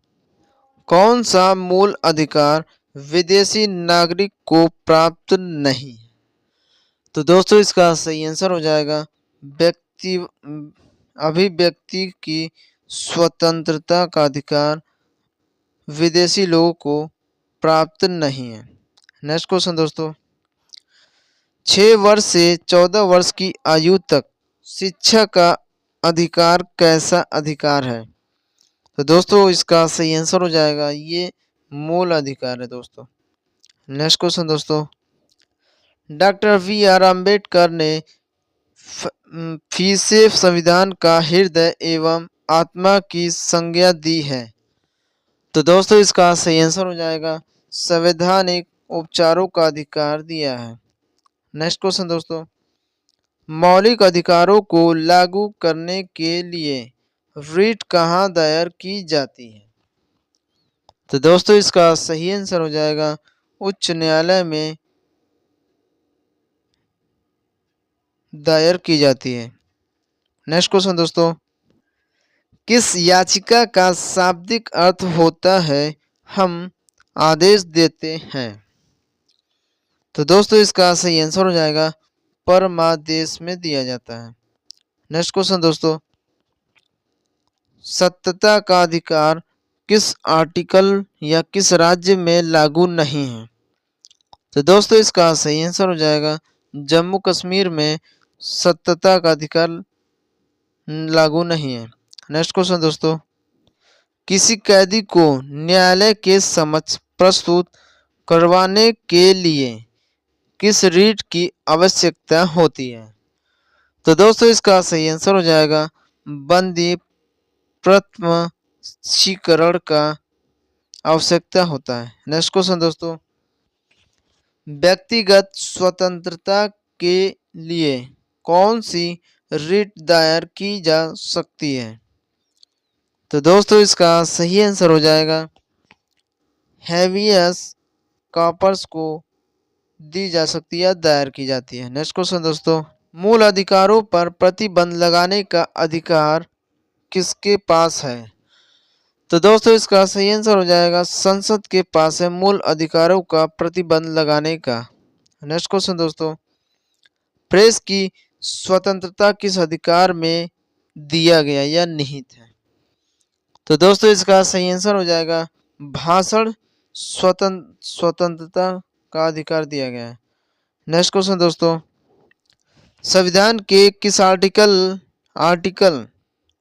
कौन सा मूल अधिकार विदेशी नागरिक को प्राप्त नहीं? तो दोस्तों इसका सही आंसर हो जाएगा व्यक्ति अभिव्यक्ति की स्वतंत्रता का अधिकार विदेशी लोगों को प्राप्त नहीं है। नेक्स्ट क्वेश्चन दोस्तों, 6 वर्ष से 14 वर्ष की आयु तक शिक्षा का अधिकार कैसा अधिकार है? तो दोस्तों इसका सही आंसर हो जाएगा ये मूल अधिकार है दोस्तों। नेक्स्ट क्वेश्चन दोस्तों, डॉक्टर बी.आर. अम्बेडकर ने फीसे संविधान का हृदय एवं आत्मा की संज्ञा दी है? तो दोस्तों इसका सही आंसर हो जाएगा संवैधानिक उपचारों का अधिकार दिया है। नेक्स्ट क्वेश्चन दोस्तों, मौलिक अधिकारों को लागू करने के लिए रिट कहाँ दायर की जाती है? तो दोस्तों इसका सही आंसर हो जाएगा उच्च न्यायालय में दायर की जाती है। नेक्स्ट क्वेश्चन दोस्तों, किस याचिका का शाब्दिक अर्थ होता है हम आदेश देते हैं? तो दोस्तों इसका सही आंसर हो जाएगा परमादेश में दिया जाता है। नेक्स्ट क्वेश्चन दोस्तों, सत्यता का अधिकार किस आर्टिकल या किस राज्य में लागू नहीं है? तो दोस्तों इसका सही आंसर हो जाएगा जम्मू कश्मीर में सत्यता का अधिकार लागू नहीं है। नेक्स्ट क्वेश्चन दोस्तों, किसी कैदी को न्यायालय के समक्ष प्रस्तुत करवाने के लिए किस रीट की आवश्यकता होती है? तो दोस्तों इसका सही आंसर हो जाएगा बंदी प्रथमशीकरण का आवश्यकता होता है। नेक्स्ट क्वेश्चन दोस्तों, व्यक्तिगत स्वतंत्रता के लिए कौन सी रिट दायर की जा सकती है? तो दोस्तों इसका सही आंसर हो जाएगा हैवियस कॉर्पस को दी जा सकती है, दायर की जाती है। नेक्स्ट क्वेश्चन दोस्तों, मूल अधिकारों पर प्रतिबंध लगाने का अधिकार किसके पास है? तो दोस्तों इसका सही आंसर हो जाएगा संसद के पास है मूल अधिकारों का प्रतिबंध लगाने का। नेक्स्ट क्वेश्चन दोस्तों, प्रेस की स्वतंत्रता किस अधिकार में दिया गया या निहित है? तो दोस्तों इसका सही आंसर हो जाएगा भाषण स्वतंत्रता का अधिकार दिया गया है। नेक्स्ट क्वेश्चन दोस्तों, संविधान के किस आर्टिकल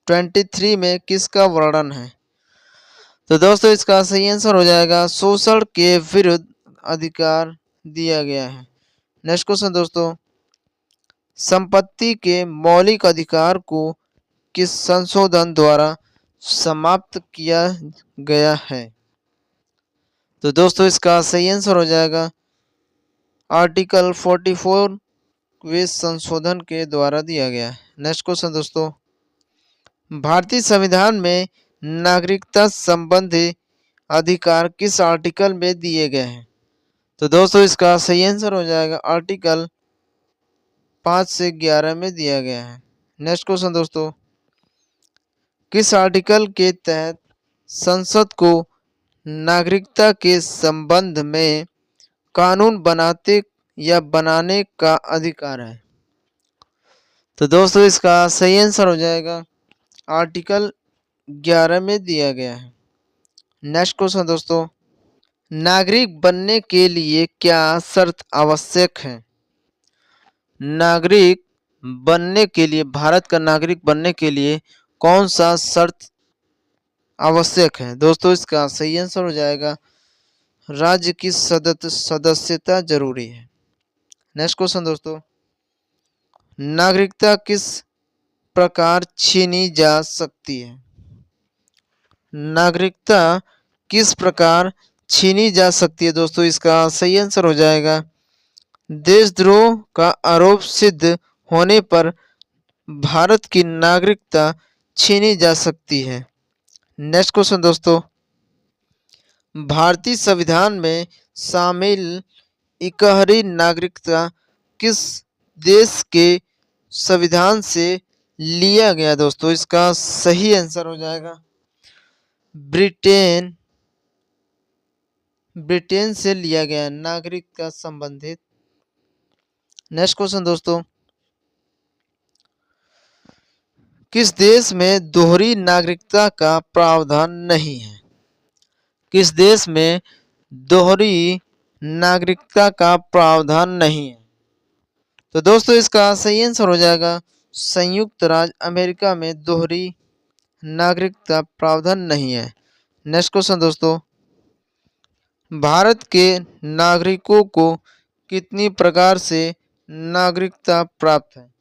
23 में किसका वर्णन है? तो दोस्तों इसका सही आंसर हो जाएगा शोषण के विरुद्ध अधिकार दिया गया है। नेक्स्ट क्वेश्चन दोस्तों, संपत्ति के मौलिक अधिकार को किस संशोधन द्वारा समाप्त किया गया है? तो दोस्तों इसका सही आंसर हो जाएगा आर्टिकल 44 वे संशोधन के द्वारा दिया गया है। नेक्स्ट क्वेश्चन दोस्तों, भारतीय संविधान में नागरिकता संबंधी अधिकार किस आर्टिकल में दिए गए हैं? तो दोस्तों इसका सही आंसर हो जाएगा आर्टिकल 5 से 11 में दिया गया है। नेक्स्ट क्वेश्चन दोस्तों, किस आर्टिकल के तहत संसद को नागरिकता के संबंध में कानून बनाते या बनाने का अधिकार है? तो दोस्तों इसका सही आंसर हो जाएगा आर्टिकल 11 में दिया गया है। नेक्स्ट क्वेश्चन दोस्तों, नागरिक बनने के लिए क्या शर्त आवश्यक है? नागरिक बनने के लिए, भारत का नागरिक बनने के लिए कौन सा शर्त आवश्यक है? दोस्तों इसका सही आंसर हो जाएगा राज्य की सदस्यता जरूरी है। नेक्स्ट क्वेश्चन दोस्तों, नागरिकता किस प्रकार छीनी जा सकती है? नागरिकता किस प्रकार छीनी जा सकती है? दोस्तों इसका सही आंसर हो जाएगा देशद्रोह का आरोप सिद्ध होने पर भारत की नागरिकता छीनी जा सकती है। नेक्स्ट क्वेश्चन दोस्तों, भारतीय संविधान में शामिल इकहरी नागरिकता किस देश के संविधान से लिया गया? दोस्तों इसका सही आंसर हो जाएगा ब्रिटेन से लिया गया नागरिकता संबंधित। नेक्स्ट क्वेश्चन दोस्तों, किस देश में दोहरी नागरिकता का प्रावधान नहीं है? किस देश में दोहरी नागरिकता का प्रावधान नहीं है? तो दोस्तों इसका सही आंसर हो जाएगा संयुक्त राज्य अमेरिका में दोहरी नागरिकता प्रावधान नहीं है। नेक्स्ट क्वेश्चन दोस्तों, भारत के नागरिकों को कितनी प्रकार से नागरिकता प्राप्त है?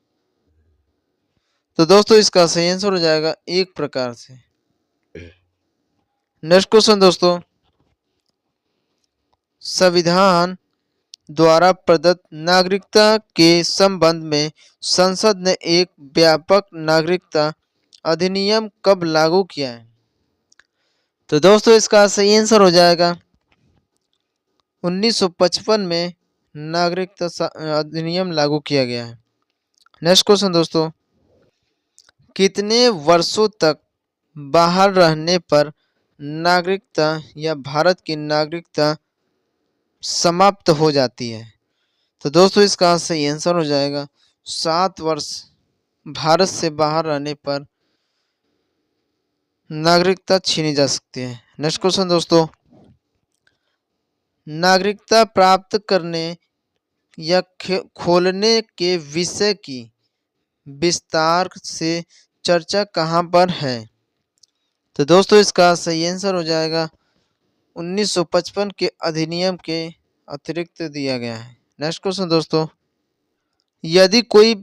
तो दोस्तों इसका सही आंसर हो जाएगा एक प्रकार से। नेक्स्ट क्वेश्चन दोस्तों, संविधान द्वारा प्रदत्त नागरिकता के संबंध में संसद ने एक व्यापक नागरिकता अधिनियम कब लागू किया है? तो दोस्तों इसका सही आंसर हो जाएगा 1955 में नागरिकता अधिनियम लागू किया गया है। नेक्स्ट क्वेश्चन दोस्तों, कितने वर्षों तक बाहर रहने पर नागरिकता या भारत की नागरिकता समाप्त हो जाती है? तो दोस्तों इसका सही आंसर हो जाएगा 7 वर्ष भारत से बाहर रहने पर नागरिकता छीनी जा सकती है। नेक्स्ट क्वेश्चन दोस्तों, नागरिकता प्राप्त करने या खोलने के विषय की विस्तार से चर्चा कहाँ पर है? तो दोस्तों इसका सही आंसर हो जाएगा 1955 के अधिनियम के अतिरिक्त दिया गया है। नेक्स्ट क्वेश्चन दोस्तों, यदि कोई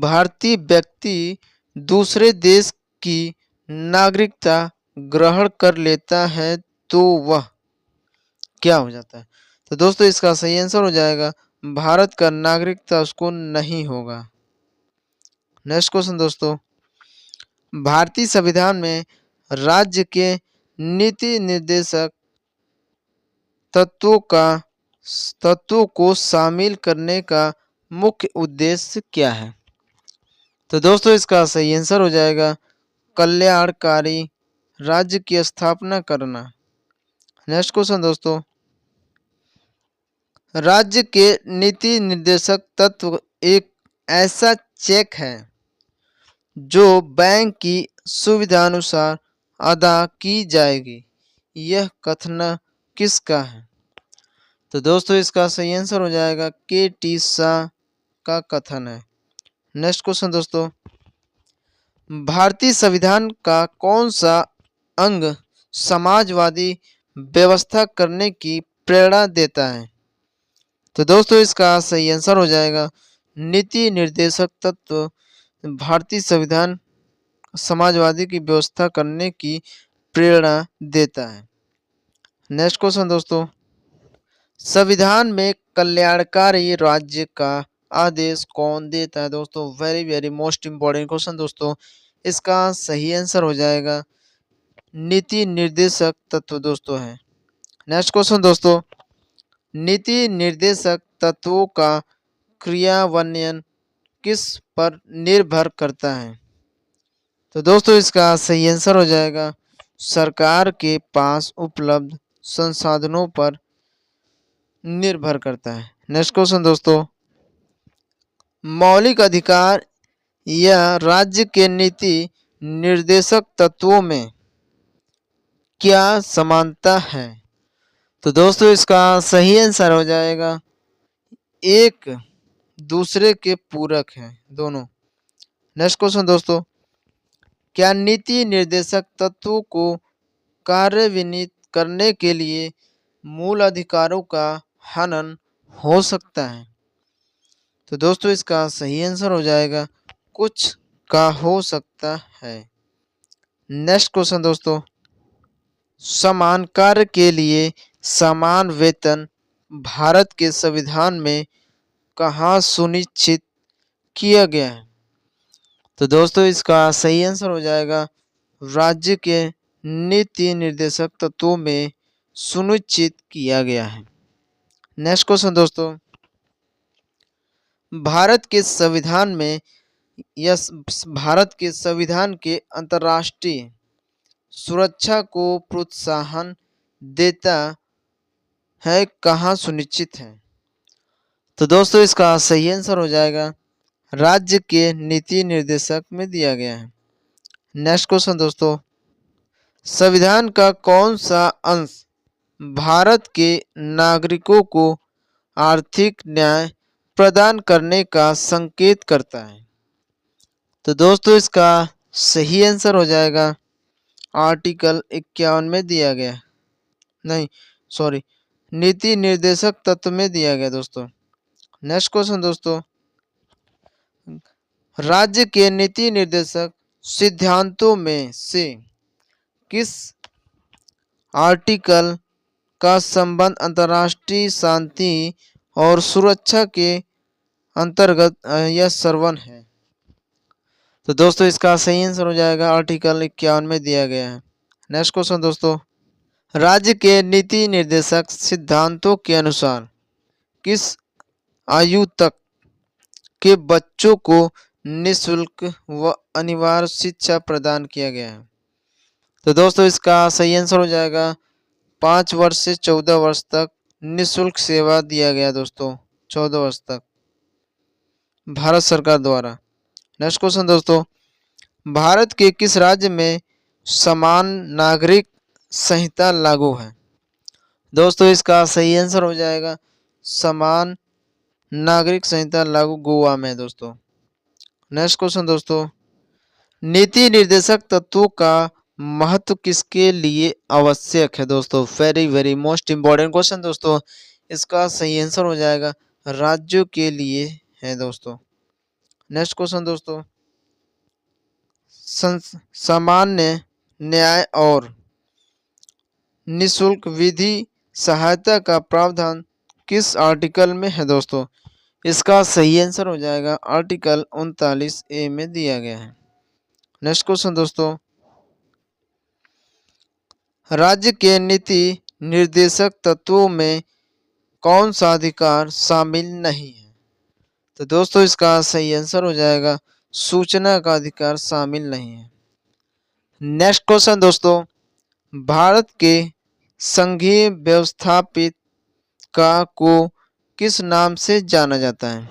भारतीय व्यक्ति दूसरे देश की नागरिकता ग्रहण कर लेता है तो वह क्या हो जाता है? तो दोस्तों इसका सही आंसर हो जाएगा भारत का नागरिकता उसको नहीं होगा। नेक्स्ट क्वेश्चन दोस्तों, भारतीय संविधान में राज्य के नीति निर्देशक तत्वों को शामिल करने का मुख्य उद्देश्य क्या है? तो दोस्तों इसका सही आंसर हो जाएगा कल्याणकारी राज्य की स्थापना करना। नेक्स्ट क्वेश्चन दोस्तों, राज्य के नीति निर्देशक तत्व एक ऐसा चेक है जो बैंक की सुविधानुसार अदा की जाएगी, यह कथन किसका है? तो दोस्तों इसका सही आंसर हो जाएगा के.टी. शाह का कथन है। नेक्स्ट क्वेश्चन दोस्तों, भारतीय संविधान का कौन सा अंग समाजवादी व्यवस्था करने की प्रेरणा देता है? तो दोस्तों इसका सही आंसर हो जाएगा नीति निर्देशक तत्व भारतीय संविधान समाजवादी की व्यवस्था करने की प्रेरणा देता है। नेक्स्ट क्वेश्चन दोस्तों, संविधान में कल्याणकारी राज्य का आदेश कौन देता है? दोस्तों very very most important question दोस्तों, इसका सही आंसर हो जाएगा नीति निर्देशक तत्व दोस्तों है। नेक्स्ट क्वेश्चन दोस्तों, नीति निर्देशक तत्वों का क्रियान्वयन किस पर निर्भर करता है? तो दोस्तों इसका सही आंसर हो जाएगा सरकार के पास उपलब्ध संसाधनों पर निर्भर करता है। नेक्स्ट क्वेश्चन दोस्तों, मौलिक अधिकार या राज्य के नीति निर्देशक तत्वों में क्या समानता है? तो दोस्तों इसका सही आंसर हो जाएगा एक दूसरे के पूरक हैं दोनों। नेक्स्ट क्वेश्चन दोस्तों, क्या नीति निर्देशक तत्वों को कार्यान्वित करने के लिए मूल अधिकारों का हनन हो सकता है? तो दोस्तों इसका सही आंसर हो जाएगा कुछ का हो सकता है। नेक्स्ट क्वेश्चन दोस्तों, समान कार्य के लिए समान वेतन भारत के संविधान में कहाँ सुनिश्चित किया गया है? तो दोस्तों इसका सही आंसर हो जाएगा राज्य के नीति निर्देशक तत्वों में सुनिश्चित किया गया है। नेक्स्ट क्वेश्चन दोस्तों, भारत के संविधान में या भारत के संविधान के अंतर्राष्ट्रीय सुरक्षा को प्रोत्साहन देता है कहाँ सुनिश्चित है? तो दोस्तों इसका सही आंसर हो जाएगा राज्य के नीति निर्देशक में दिया गया है। नेक्स्ट क्वेश्चन दोस्तों, संविधान का कौन सा अंश भारत के नागरिकों को आर्थिक न्याय प्रदान करने का संकेत करता है? तो दोस्तों इसका सही आंसर हो जाएगा आर्टिकल 51 में दिया गया, नहीं सॉरी, नीति निर्देशक तत्व में दिया गया दोस्तों। नेक्स्ट क्वेश्चन दोस्तों, राज्य के नीति निर्देशक सिद्धांतों में से किस आर्टिकल का संबंध अंतर्राष्ट्रीय शांति और सुरक्षा के अंतर्गत यह सर्वन है? तो दोस्तों इसका सही आंसर हो जाएगा आर्टिकल 51 में दिया गया है। नेक्स्ट क्वेश्चन दोस्तों, राज्य के नीति निर्देशक सिद्धांतों के अनुसार किस आयु तक के बच्चों को निःशुल्क व अनिवार्य शिक्षा प्रदान किया गया है? तो दोस्तों इसका सही आंसर हो जाएगा 5 वर्ष से 14 वर्ष तक निःशुल्क सेवा दिया गया दोस्तों, 14 वर्ष तक भारत सरकार द्वारा। नेक्स्ट क्वेश्चन दोस्तों, भारत के किस राज्य में समान नागरिक संहिता लागू है? दोस्तों इसका सही आंसर हो जाएगा समान नागरिक संहिता लागू गोवा में दोस्तों। नेक्स्ट क्वेश्चन दोस्तों, नीति निर्देशक तत्वों का महत्व किसके लिए आवश्यक है? दोस्तों very very most important question दोस्तों, इसका सही आंसर हो जाएगा राज्यों के लिए है दोस्तों। नेक्स्ट क्वेश्चन दोस्तों, सामान्य न्याय और निःशुल्क विधि सहायता का प्रावधान किस आर्टिकल में है? दोस्तों इसका सही आंसर हो जाएगा आर्टिकल 39A में दिया गया है। नेक्स्ट क्वेश्चन दोस्तों, राज्य के नीति निर्देशक तत्वों में कौन सा अधिकार शामिल नहीं है? तो दोस्तों इसका सही आंसर हो जाएगा सूचना का अधिकार शामिल नहीं है। नेक्स्ट क्वेश्चन दोस्तों, भारत के संघीय व्यवस्थापित का को किस नाम से जाना जाता है?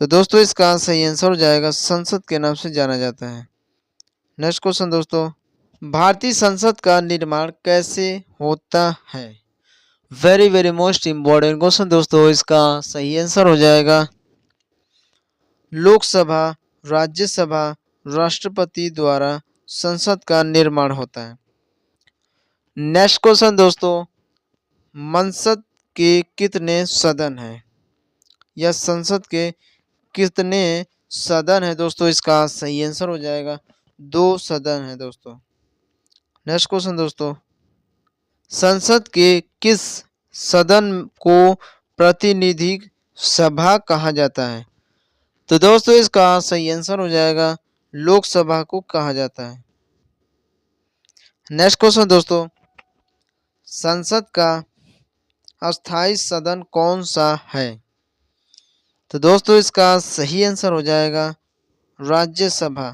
तो दोस्तों इसका सही आंसर हो जाएगा संसद के नाम से जाना जाता है। नेक्स्ट क्वेश्चन दोस्तों, भारतीय संसद का निर्माण कैसे होता है? Very very most important question दोस्तों, इसका सही आंसर हो जाएगा लोकसभा, राज्यसभा, राष्ट्रपति द्वारा संसद का निर्माण होता है। नेक्स्ट क्वेश्चन दोस्तों, संसद के कितने सदन हैं या संसद के कितने सदन है? दोस्तों इसका सही आंसर हो जाएगा 2 सदन है दोस्तों। नेक्स्ट क्वेश्चन दोस्तों, संसद के किस सदन को प्रतिनिधि सभा कहा जाता है? तो दोस्तों इसका सही आंसर हो जाएगा लोकसभा को कहा जाता है। नेक्स्ट क्वेश्चन दोस्तों, संसद का अस्थाई सदन कौन सा है? तो दोस्तों इसका सही आंसर हो जाएगा राज्यसभा।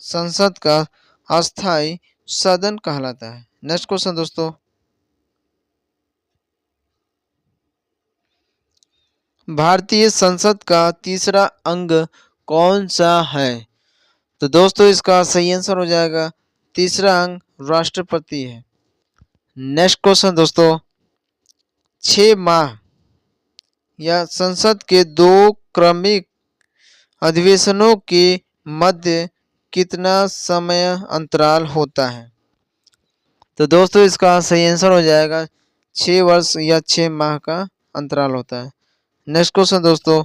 संसद का अस्थाई सदन कहलाता है। नेक्स्ट क्वेश्चन दोस्तों, भारतीय संसद का तीसरा अंग कौन सा है? तो दोस्तों इसका सही आंसर हो जाएगा तीसरा अंग राष्ट्रपति है। नेक्स्ट क्वेश्चन दोस्तों, 6 माह या संसद के 2 क्रमिक अधिवेशनों के मध्य कितना समय अंतराल होता है? तो दोस्तों इसका सही आंसर हो जाएगा 6 वर्ष या 6 माह का अंतराल होता है। नेक्स्ट क्वेश्चन दोस्तों,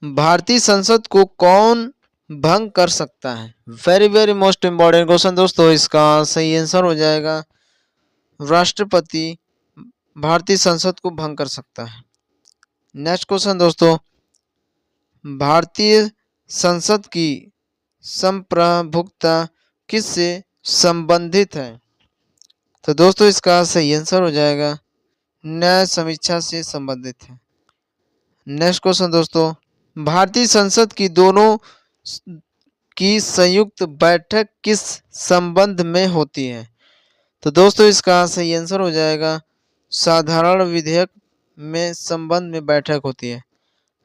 भारतीय संसद को कौन भंग कर सकता है? Very very most important question दोस्तों, इसका सही आंसर हो जाएगा राष्ट्रपति भारतीय संसद को भंग कर सकता है। नेक्स्ट क्वेश्चन दोस्तों, भारतीय संसद की संप्रभुता किससे संबंधित है? तो दोस्तों इसका सही आंसर हो जाएगा न्याय समीक्षा से संबंधित है। नेक्स्ट क्वेश्चन दोस्तों, भारतीय संसद की दोनों की संयुक्त बैठक किस संबंध में होती है? तो दोस्तों इसका सही आंसर हो जाएगा साधारण विधेयक में संबंध में बैठक होती है।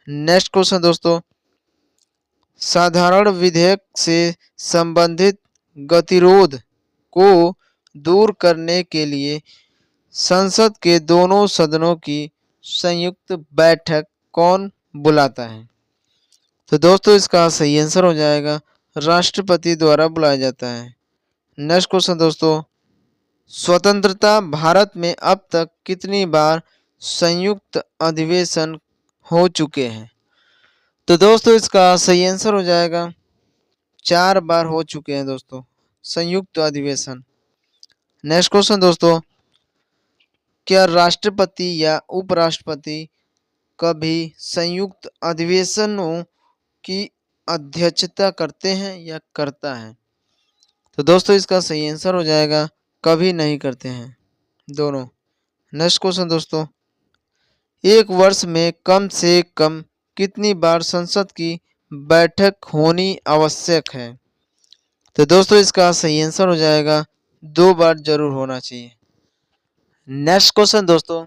नेक्स्ट क्वेश्चन दोस्तों, साधारण विधेयक से संबंधित गतिरोध को दूर करने के लिए संसद के दोनों सदनों की संयुक्त बैठक कौन बुलाता है? तो दोस्तों इसका सही आंसर हो जाएगा राष्ट्रपति द्वारा बुलाया जाता है। नेक्स्ट क्वेश्चन दोस्तों, स्वतंत्रता भारत में अब तक कितनी बार संयुक्त अधिवेशन हो चुके हैं? तो दोस्तों इसका सही आंसर हो जाएगा 4 बार हो चुके हैं दोस्तों संयुक्त अधिवेशन। नेक्स्ट क्वेश्चन दोस्तों, क्या राष्ट्रपति या उपराष्ट्रपति कभी संयुक्त अधिवेशनों की अध्यक्षता करते हैं या करता है? तो दोस्तों इसका सही आंसर हो जाएगा कभी नहीं करते हैं दोनों। नेक्स्ट क्वेश्चन दोस्तों, एक वर्ष में कम से कम कितनी बार संसद की बैठक होनी आवश्यक है? तो दोस्तों इसका सही आंसर हो जाएगा 2 बार जरूर होना चाहिए। नेक्स्ट क्वेश्चन दोस्तों,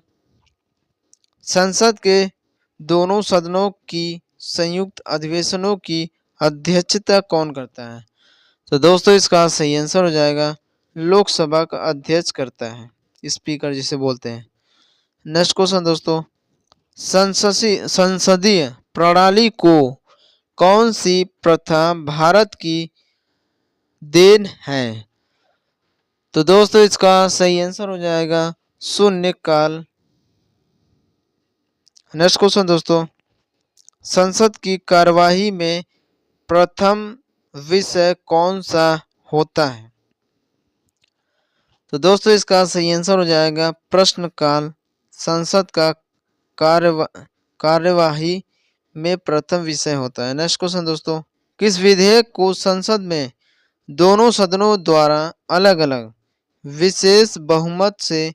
संसद के दोनों सदनों की संयुक्त अधिवेशनों की अध्यक्षता कौन करता है? तो दोस्तों इसका सही आंसर हो जाएगा लोकसभा का अध्यक्ष करता है, स्पीकर जिसे बोलते हैं। नेक्स्ट क्वेश्चन दोस्तों, संसदीय प्रणाली को कौन सी प्रथा भारत की देन है? तो दोस्तों इसका सही आंसर हो जाएगा शून्यकाल। नेक्स्ट क्वेश्चन दोस्तों, संसद की कार्यवाही में प्रथम विषय कौन सा होता है? तो दोस्तों इसका सही आंसर हो जाएगा प्रश्नकाल। संसद का कार्यवाही में प्रथम विषय होता है। नेक्स्ट क्वेश्चन दोस्तों, किस विधेयक को संसद में दोनों सदनों द्वारा अलग अलग विशेष बहुमत से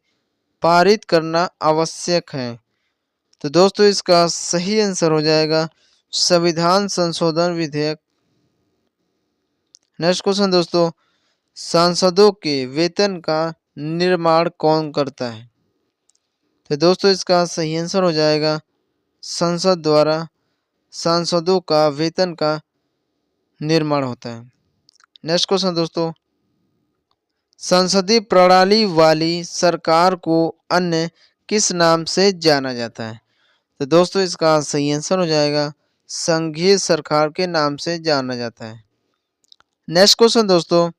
पारित करना आवश्यक है? तो दोस्तों इसका सही आंसर हो जाएगा संविधान संशोधन विधेयक। नेक्स्ट क्वेश्चन दोस्तों, सांसदों के वेतन का निर्माण कौन करता है? तो दोस्तों इसका सही आंसर हो जाएगा संसद द्वारा सांसदों का वेतन का निर्माण होता है। नेक्स्ट क्वेश्चन दोस्तों, संसदीय प्रणाली वाली सरकार को अन्य किस नाम से जाना जाता है? तो दोस्तों इसका सही आंसर हो जाएगा संघीय सरकार के नाम से जाना जाता है। नेक्स्ट क्वेश्चन दोस्तों,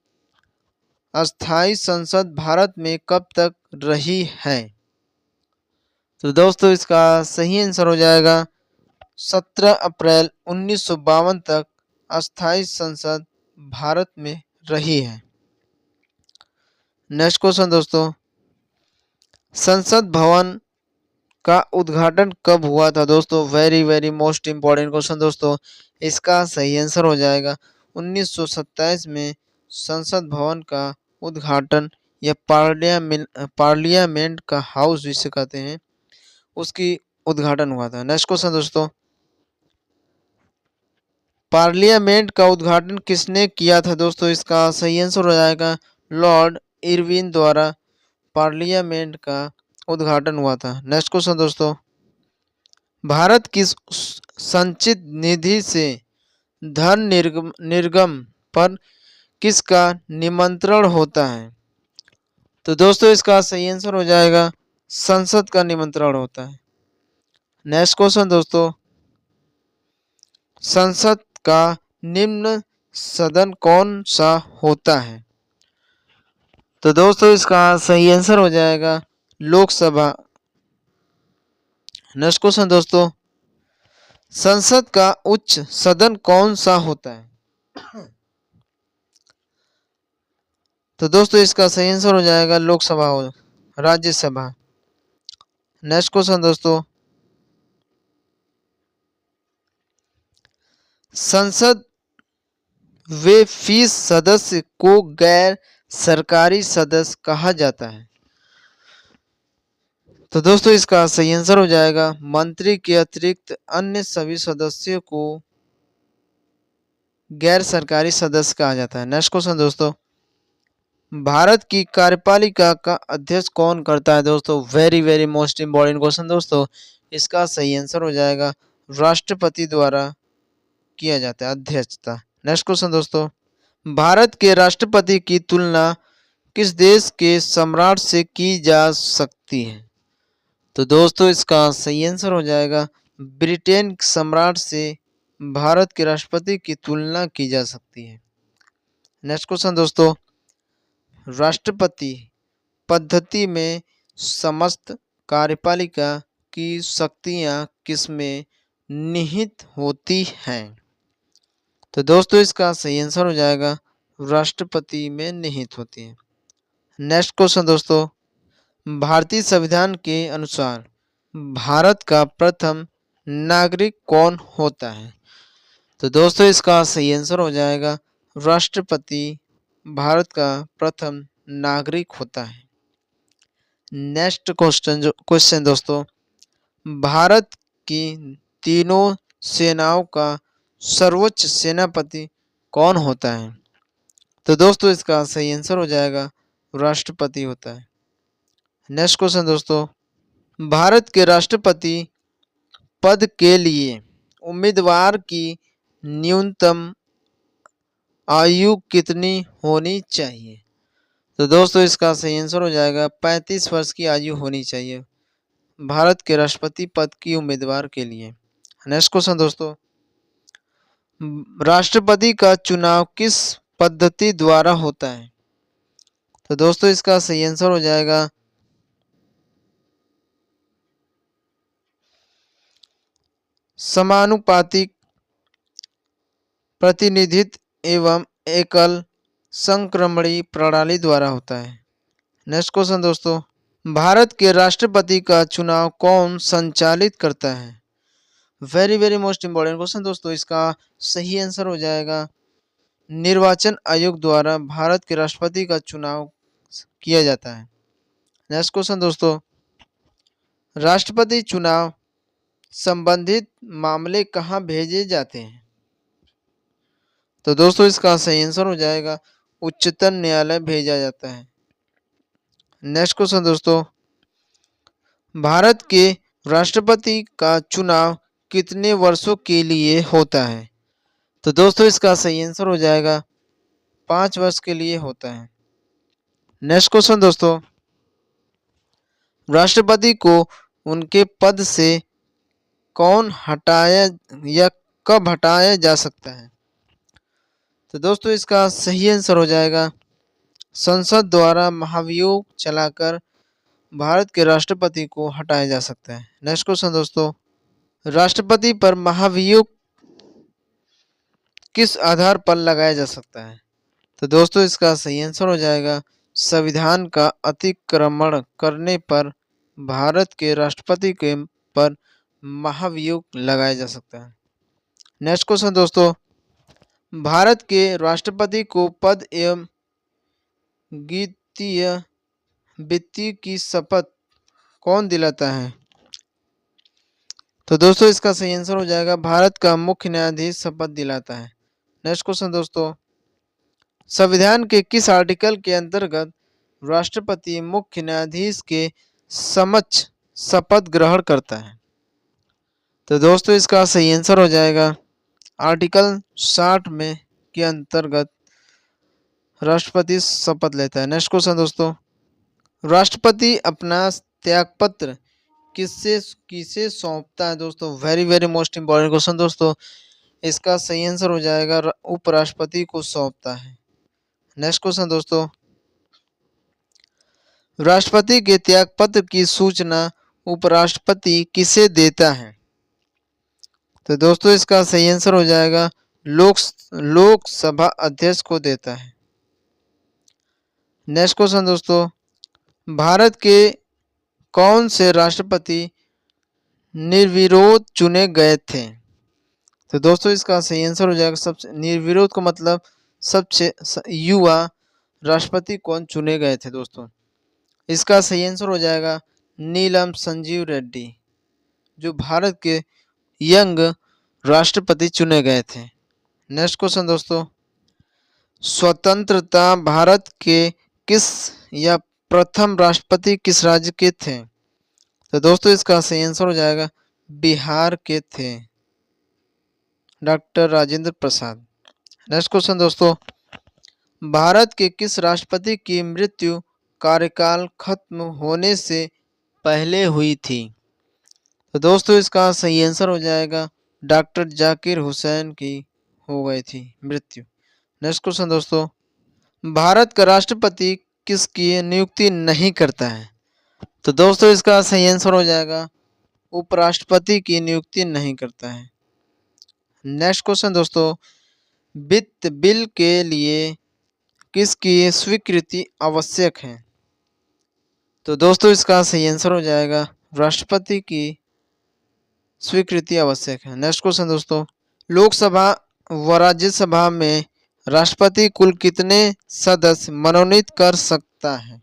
अस्थाई संसद भारत में कब तक रही है? तो दोस्तों इसका सही आंसर हो जाएगा 17 अप्रैल 1952 तक अस्थाई संसद भारत में रही है। नेक्स्ट क्वेश्चन दोस्तों, संसद भवन का उद्घाटन कब हुआ था? दोस्तों very very most important question दोस्तों, इसका सही आंसर हो जाएगा 1927 में संसद भवन का उद्घाटन या पार्लियामेंट का हाउस जिसे कहते हैं उसकी उद्घाटन हुआ था। नेक्स्ट क्वेश्चन दोस्तों, पार्लियामेंट का उद्घाटन किसने किया था दोस्तों? इसका सही आंसर हो जाएगा लॉर्ड इरविन द्वारा पार्लियामेंट का उद्घाटन हुआ था। नेक्स्ट क्वेश्चन दोस्तों, भारत की संचित निधि से धन निर्गम पर किसका निमंत्रण होता है? तो दोस्तों इसका सही आंसर हो जाएगा संसद का निमंत्रण होता है। नेक्स्ट क्वेश्चन दोस्तों, संसद का निम्न सदन कौन सा होता है? तो दोस्तों इसका सही आंसर हो जाएगा लोकसभा। नेक्स्ट क्वेश्चन दोस्तों, संसद का उच्च सदन कौन सा होता है? तो दोस्तों इसका सही आंसर हो जाएगा लोकसभा हो राज्यसभा। नेक्स्ट क्वेश्चन दोस्तों, संसद वे फीस सदस्य को गैर सरकारी सदस्य कहा जाता है? तो दोस्तों इसका सही आंसर हो जाएगा मंत्री के अतिरिक्त अन्य सभी सदस्यों को गैर सरकारी सदस्य कहा जाता है। नेक्स्ट क्वेश्चन दोस्तों, भारत की कार्यपालिका का अध्यक्ष कौन करता है दोस्तों? Very very most important question दोस्तों, इसका सही आंसर हो जाएगा राष्ट्रपति द्वारा किया जाता है अध्यक्षता। नेक्स्ट क्वेश्चन दोस्तों, भारत के राष्ट्रपति की तुलना किस देश के सम्राट से की जा सकती है? तो दोस्तों इसका सही आंसर हो जाएगा ब्रिटेन सम्राट से भारत के राष्ट्रपति की तुलना की जा सकती है। नेक्स्ट क्वेश्चन दोस्तों, राष्ट्रपति पद्धति में समस्त कार्यपालिका की शक्तियां किसमें निहित होती हैं? तो दोस्तों इसका सही आंसर हो जाएगा राष्ट्रपति में निहित होती है। नेक्स्ट क्वेश्चन दोस्तों, भारतीय संविधान के अनुसार भारत का प्रथम नागरिक कौन होता है? तो दोस्तों इसका सही आंसर हो जाएगा राष्ट्रपति भारत का प्रथम नागरिक होता है। नेक्स्ट क्वेश्चन दोस्तों, भारत की तीनों सेनाओं का सर्वोच्च सेनापति कौन होता है? तो दोस्तों इसका सही आंसर हो जाएगा राष्ट्रपति होता है। नेक्स्ट क्वेश्चन दोस्तों, भारत के राष्ट्रपति पद के लिए उम्मीदवार की न्यूनतम आयु कितनी होनी चाहिए? तो दोस्तों इसका सही आंसर हो जाएगा 35 वर्ष की आयु होनी चाहिए भारत के राष्ट्रपति पद की उम्मीदवार के लिए। नेक्स्ट क्वेश्चन दोस्तों, राष्ट्रपति का चुनाव किस पद्धति द्वारा होता है? तो दोस्तों इसका सही आंसर हो जाएगा समानुपातिक प्रतिनिधित्व एवं एकल संक्रमणी प्रणाली द्वारा होता है। नेक्स्ट क्वेश्चन दोस्तों, भारत के राष्ट्रपति का चुनाव कौन संचालित करता है? Very very most important question दोस्तों, इसका सही आंसर हो जाएगा निर्वाचन आयोग द्वारा भारत के राष्ट्रपति का चुनाव किया जाता है। नेक्स्ट क्वेश्चन दोस्तों, राष्ट्रपति चुनाव संबंधित मामले कहाँ भेजे जाते हैं? तो दोस्तों इसका सही आंसर हो जाएगा उच्चतम न्यायालय भेजा जाता है। नेक्स्ट क्वेश्चन दोस्तों, भारत के राष्ट्रपति का चुनाव कितने वर्षों के लिए होता है? तो दोस्तों इसका सही आंसर हो जाएगा 5 वर्ष के लिए होता है। नेक्स्ट क्वेश्चन दोस्तों, राष्ट्रपति को उनके पद से कौन हटाया या कब हटाया जा सकता है? तो दोस्तों इसका सही आंसर हो जाएगा संसद द्वारा महाभियोग चलाकर भारत के राष्ट्रपति को हटाया जा सकता है। नेक्स्ट क्वेश्चन दोस्तों, राष्ट्रपति पर महाभियोग किस आधार पर लगाया जा सकता है? तो दोस्तों इसका सही आंसर हो जाएगा संविधान का अतिक्रमण करने पर भारत के राष्ट्रपति के पर महाभियोग लगाया जा सकता है। नेक्स्ट क्वेश्चन दोस्तों, भारत के राष्ट्रपति को पद एवं गीतीय वित्तीय की शपथ कौन दिलाता है? तो दोस्तों इसका सही आंसर हो जाएगा भारत का मुख्य न्यायाधीश शपथ दिलाता है। नेक्स्ट क्वेश्चन दोस्तों, संविधान के किस आर्टिकल के अंतर्गत राष्ट्रपति मुख्य न्यायाधीश के समक्ष शपथ ग्रहण करता है? तो दोस्तों इसका सही आंसर हो जाएगा आर्टिकल 60 में के अंतर्गत राष्ट्रपति शपथ लेता है। नेक्स्ट क्वेश्चन दोस्तों, राष्ट्रपति अपना त्यागपत्र किससे किसे सौंपता है? दोस्तों very very most important question दोस्तों, इसका सही आंसर हो जाएगा उपराष्ट्रपति को सौंपता है। नेक्स्ट क्वेश्चन दोस्तों, राष्ट्रपति के त्यागपत्र की सूचना उपराष्ट्रपति किसे देता है? तो दोस्तों इसका सही आंसर हो जाएगा लोकसभा अध्यक्ष को देता है। नेक्स्ट क्वेश्चन दोस्तों, भारत के कौन से राष्ट्रपति निर्विरोध चुने गए थे? तो दोस्तों इसका सही आंसर हो जाएगा सबसे निर्विरोध का मतलब सबसे युवा राष्ट्रपति कौन चुने गए थे? दोस्तों इसका सही आंसर हो जाएगा नीलम संजीव रेड्डी, जो भारत के यंग राष्ट्रपति चुने गए थे। नेक्स्ट क्वेश्चन दोस्तों, स्वतंत्रता भारत के किस या प्रथम राष्ट्रपति किस राज्य के थे? तो दोस्तों इसका सही आंसर हो जाएगा बिहार के थे, doctor Rajendra Prasad. Next question दोस्तों, भारत के किस राष्ट्रपति की मृत्यु कार्यकाल खत्म होने से पहले हुई थी? तो दोस्तों इसका सही आंसर हो जाएगा डॉक्टर जाकिर हुसैन की हो गई थी मृत्यु। नेक्स्ट क्वेश्चन दोस्तों, भारत का राष्ट्रपति किसकी नियुक्ति नहीं करता है? तो दोस्तों इसका सही आंसर हो जाएगा उपराष्ट्रपति की नियुक्ति नहीं करता है। नेक्स्ट क्वेश्चन दोस्तों, वित्त बिल के लिए किसकी स्वीकृति आवश्यक है? तो दोस्तों इसका सही आंसर हो जाएगा राष्ट्रपति की स्वीकृति आवश्यक है। नेक्स्ट क्वेश्चन दोस्तों, लोकसभा व राज्यसभा में राष्ट्रपति कुल कितने सदस्य मनोनीत कर सकता है?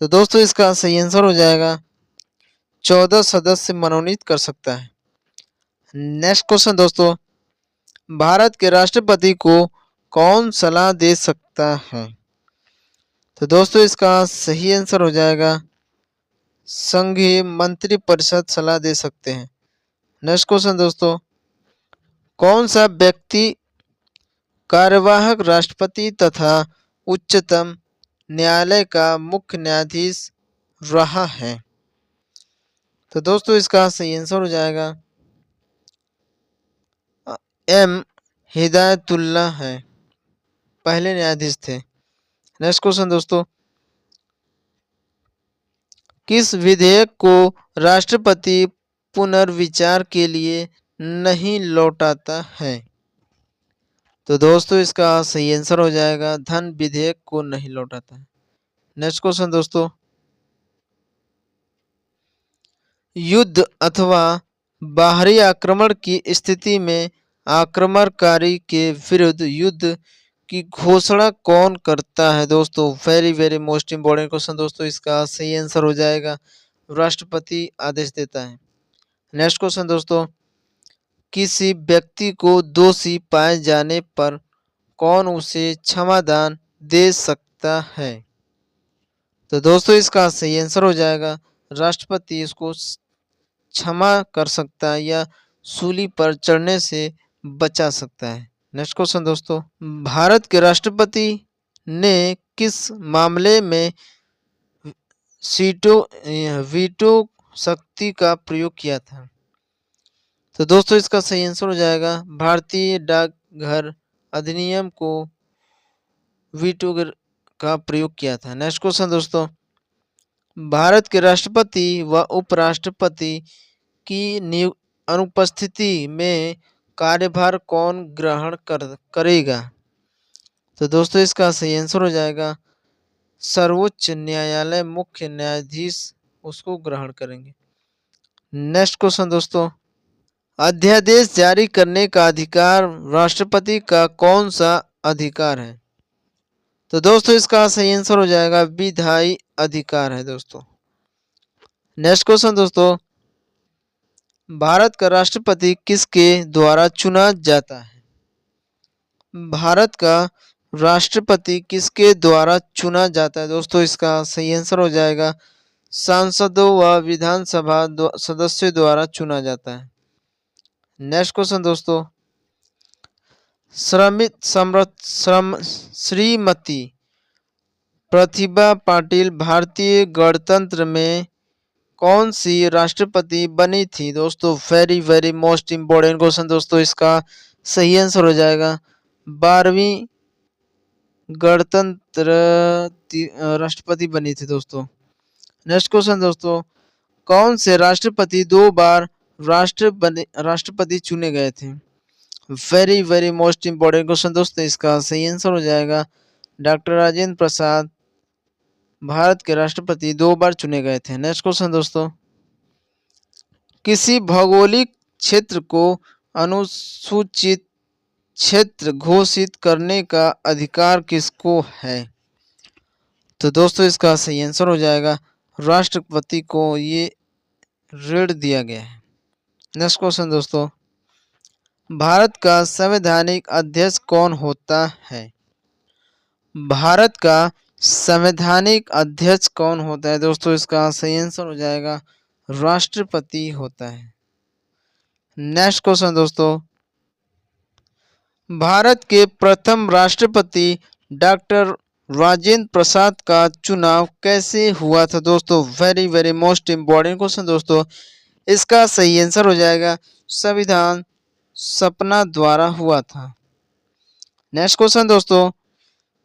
तो दोस्तों इसका सही आंसर हो जाएगा 14 सदस्य मनोनीत कर सकता है। नेक्स्ट क्वेश्चन दोस्तों, भारत के राष्ट्रपति को कौन सलाह दे सकता है? तो दोस्तों इसका सही आंसर हो जाएगा संघीय मंत्रिपरिषद सलाह दे सकते हैं। नेक्स्ट क्वेश्चन दोस्तों, कौन सा व्यक्ति कार्यवाहक राष्ट्रपति तथा उच्चतम न्यायालय का मुख्य न्यायाधीश रहा है? तो दोस्तों इसका सही आंसर हो जाएगा एम हिदायतुल्लाह है, पहले न्यायाधीश थे। नेक्स्ट क्वेश्चन दोस्तों, किस विधेयक को राष्ट्रपति पुनर्विचार के लिए नहीं लौटाता है? तो दोस्तों इसका सही आंसर हो जाएगा धन विधेयक को नहीं लौटाता है। नेक्स्ट क्वेश्चन दोस्तों, युद्ध अथवा बाहरी आक्रमण की स्थिति में आक्रमणकारी के विरुद्ध युद्ध की घोषणा कौन करता है? दोस्तों very very most important question दोस्तों, इसका सही आंसर हो जाएगा राष्ट्रपति आदेश देता है। नेक्स्ट क्वेश्चन दोस्तों, किसी व्यक्ति को दोषी पाए जाने पर कौन उसे क्षमादान दे सकता है? तो दोस्तों इसका सही आंसर हो जाएगा राष्ट्रपति इसको क्षमा कर सकता है या सूली पर चढ़ने से बचा सकता है। नेक्स्ट क्वेश्चन दोस्तों, भारत के राष्ट्रपति ने किस मामले में वीटो शक्ति का प्रयोग किया था? तो दोस्तों इसका सही आंसर हो जाएगा भारतीय डाकघर अधिनियम को वीटो का प्रयोग किया था। नेक्स्ट क्वेश्चन दोस्तों, भारत के राष्ट्रपति व उपराष्ट्रपति की अनुपस्थिति में कार्यभार कौन ग्रहण करेगा? तो दोस्तों इसका सही आंसर हो जाएगा सर्वोच्च न्यायालय मुख्य न्यायाधीश उसको ग्रहण करेंगे। नेक्स्ट क्वेश्चन दोस्तों, अध्यादेश जारी करने का अधिकार राष्ट्रपति का कौन सा अधिकार है? तो दोस्तों इसका सही आंसर हो जाएगा विधायी अधिकार है दोस्तों। नेक्स्ट क्वेश्चन दोस्तों, भारत का राष्ट्रपति किसके द्वारा चुना जाता है? भारत का राष्ट्रपति किसके द्वारा चुना जाता है? दोस्तों इसका सही आंसर हो जाएगा सांसदों व विधानसभा सदस्यों द्वारा चुना जाता है। नेक्स्ट क्वेश्चन दोस्तों, श्रीमती प्रतिभा पाटिल भारतीय गणतंत्र में कौन सी राष्ट्रपति बनी थी? दोस्तों very very most important question दोस्तों, इसका सही आंसर हो जाएगा 12वीं गणतंत्र राष्ट्रपति बनी थी दोस्तों। नेक्स्ट क्वेश्चन दोस्तों, कौन से राष्ट्रपति 2 बार राष्ट्रपति चुने गए थे? Very very most important question दोस्तों, इसका सही आंसर हो जाएगा डॉक्टर राजेंद्र प्रसाद भारत के राष्ट्रपति 2 बार चुने गए थे। नेक्स्ट क्वेश्चन दोस्तों, किसी भौगोलिक क्षेत्र को अनुसूचित क्षेत्र घोषित करने का अधिकार किसको है? तो दोस्तों इसका सही आंसर हो जाएगा राष्ट्रपति को ये ऋण दिया गया है। नेक्स्ट क्वेश्चन दोस्तों, भारत का संवैधानिक अध्यक्ष कौन होता है? भारत का संवैधानिक अध्यक्ष कौन होता है? दोस्तों इसका सही आंसर हो जाएगा राष्ट्रपति होता है। नेक्स्ट क्वेश्चन दोस्तों, भारत के प्रथम राष्ट्रपति डॉक्टर राजेंद्र प्रसाद का चुनाव कैसे हुआ था? दोस्तों very very most important question दोस्तों, इसका सही आंसर हो जाएगा संविधान सपना द्वारा हुआ था। नेक्स्ट क्वेश्चन दोस्तों,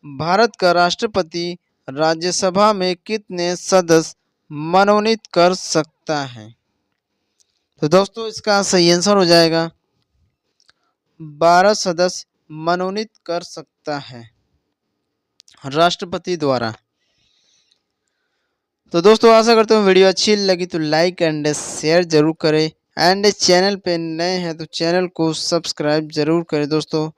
भारत का राष्ट्रपति राज्यसभा में कितने सदस्य मनोनीत कर सकता है? तो दोस्तों इसका सही आंसर हो जाएगा 12 सदस्य मनोनीत कर सकता है राष्ट्रपति द्वारा। तो दोस्तों आशा करता हूँ वीडियो अच्छी लगी तो लाइक एंड शेयर जरूर करें, एंड चैनल पे नए हैं तो चैनल को सब्सक्राइब जरूर करें दोस्तों।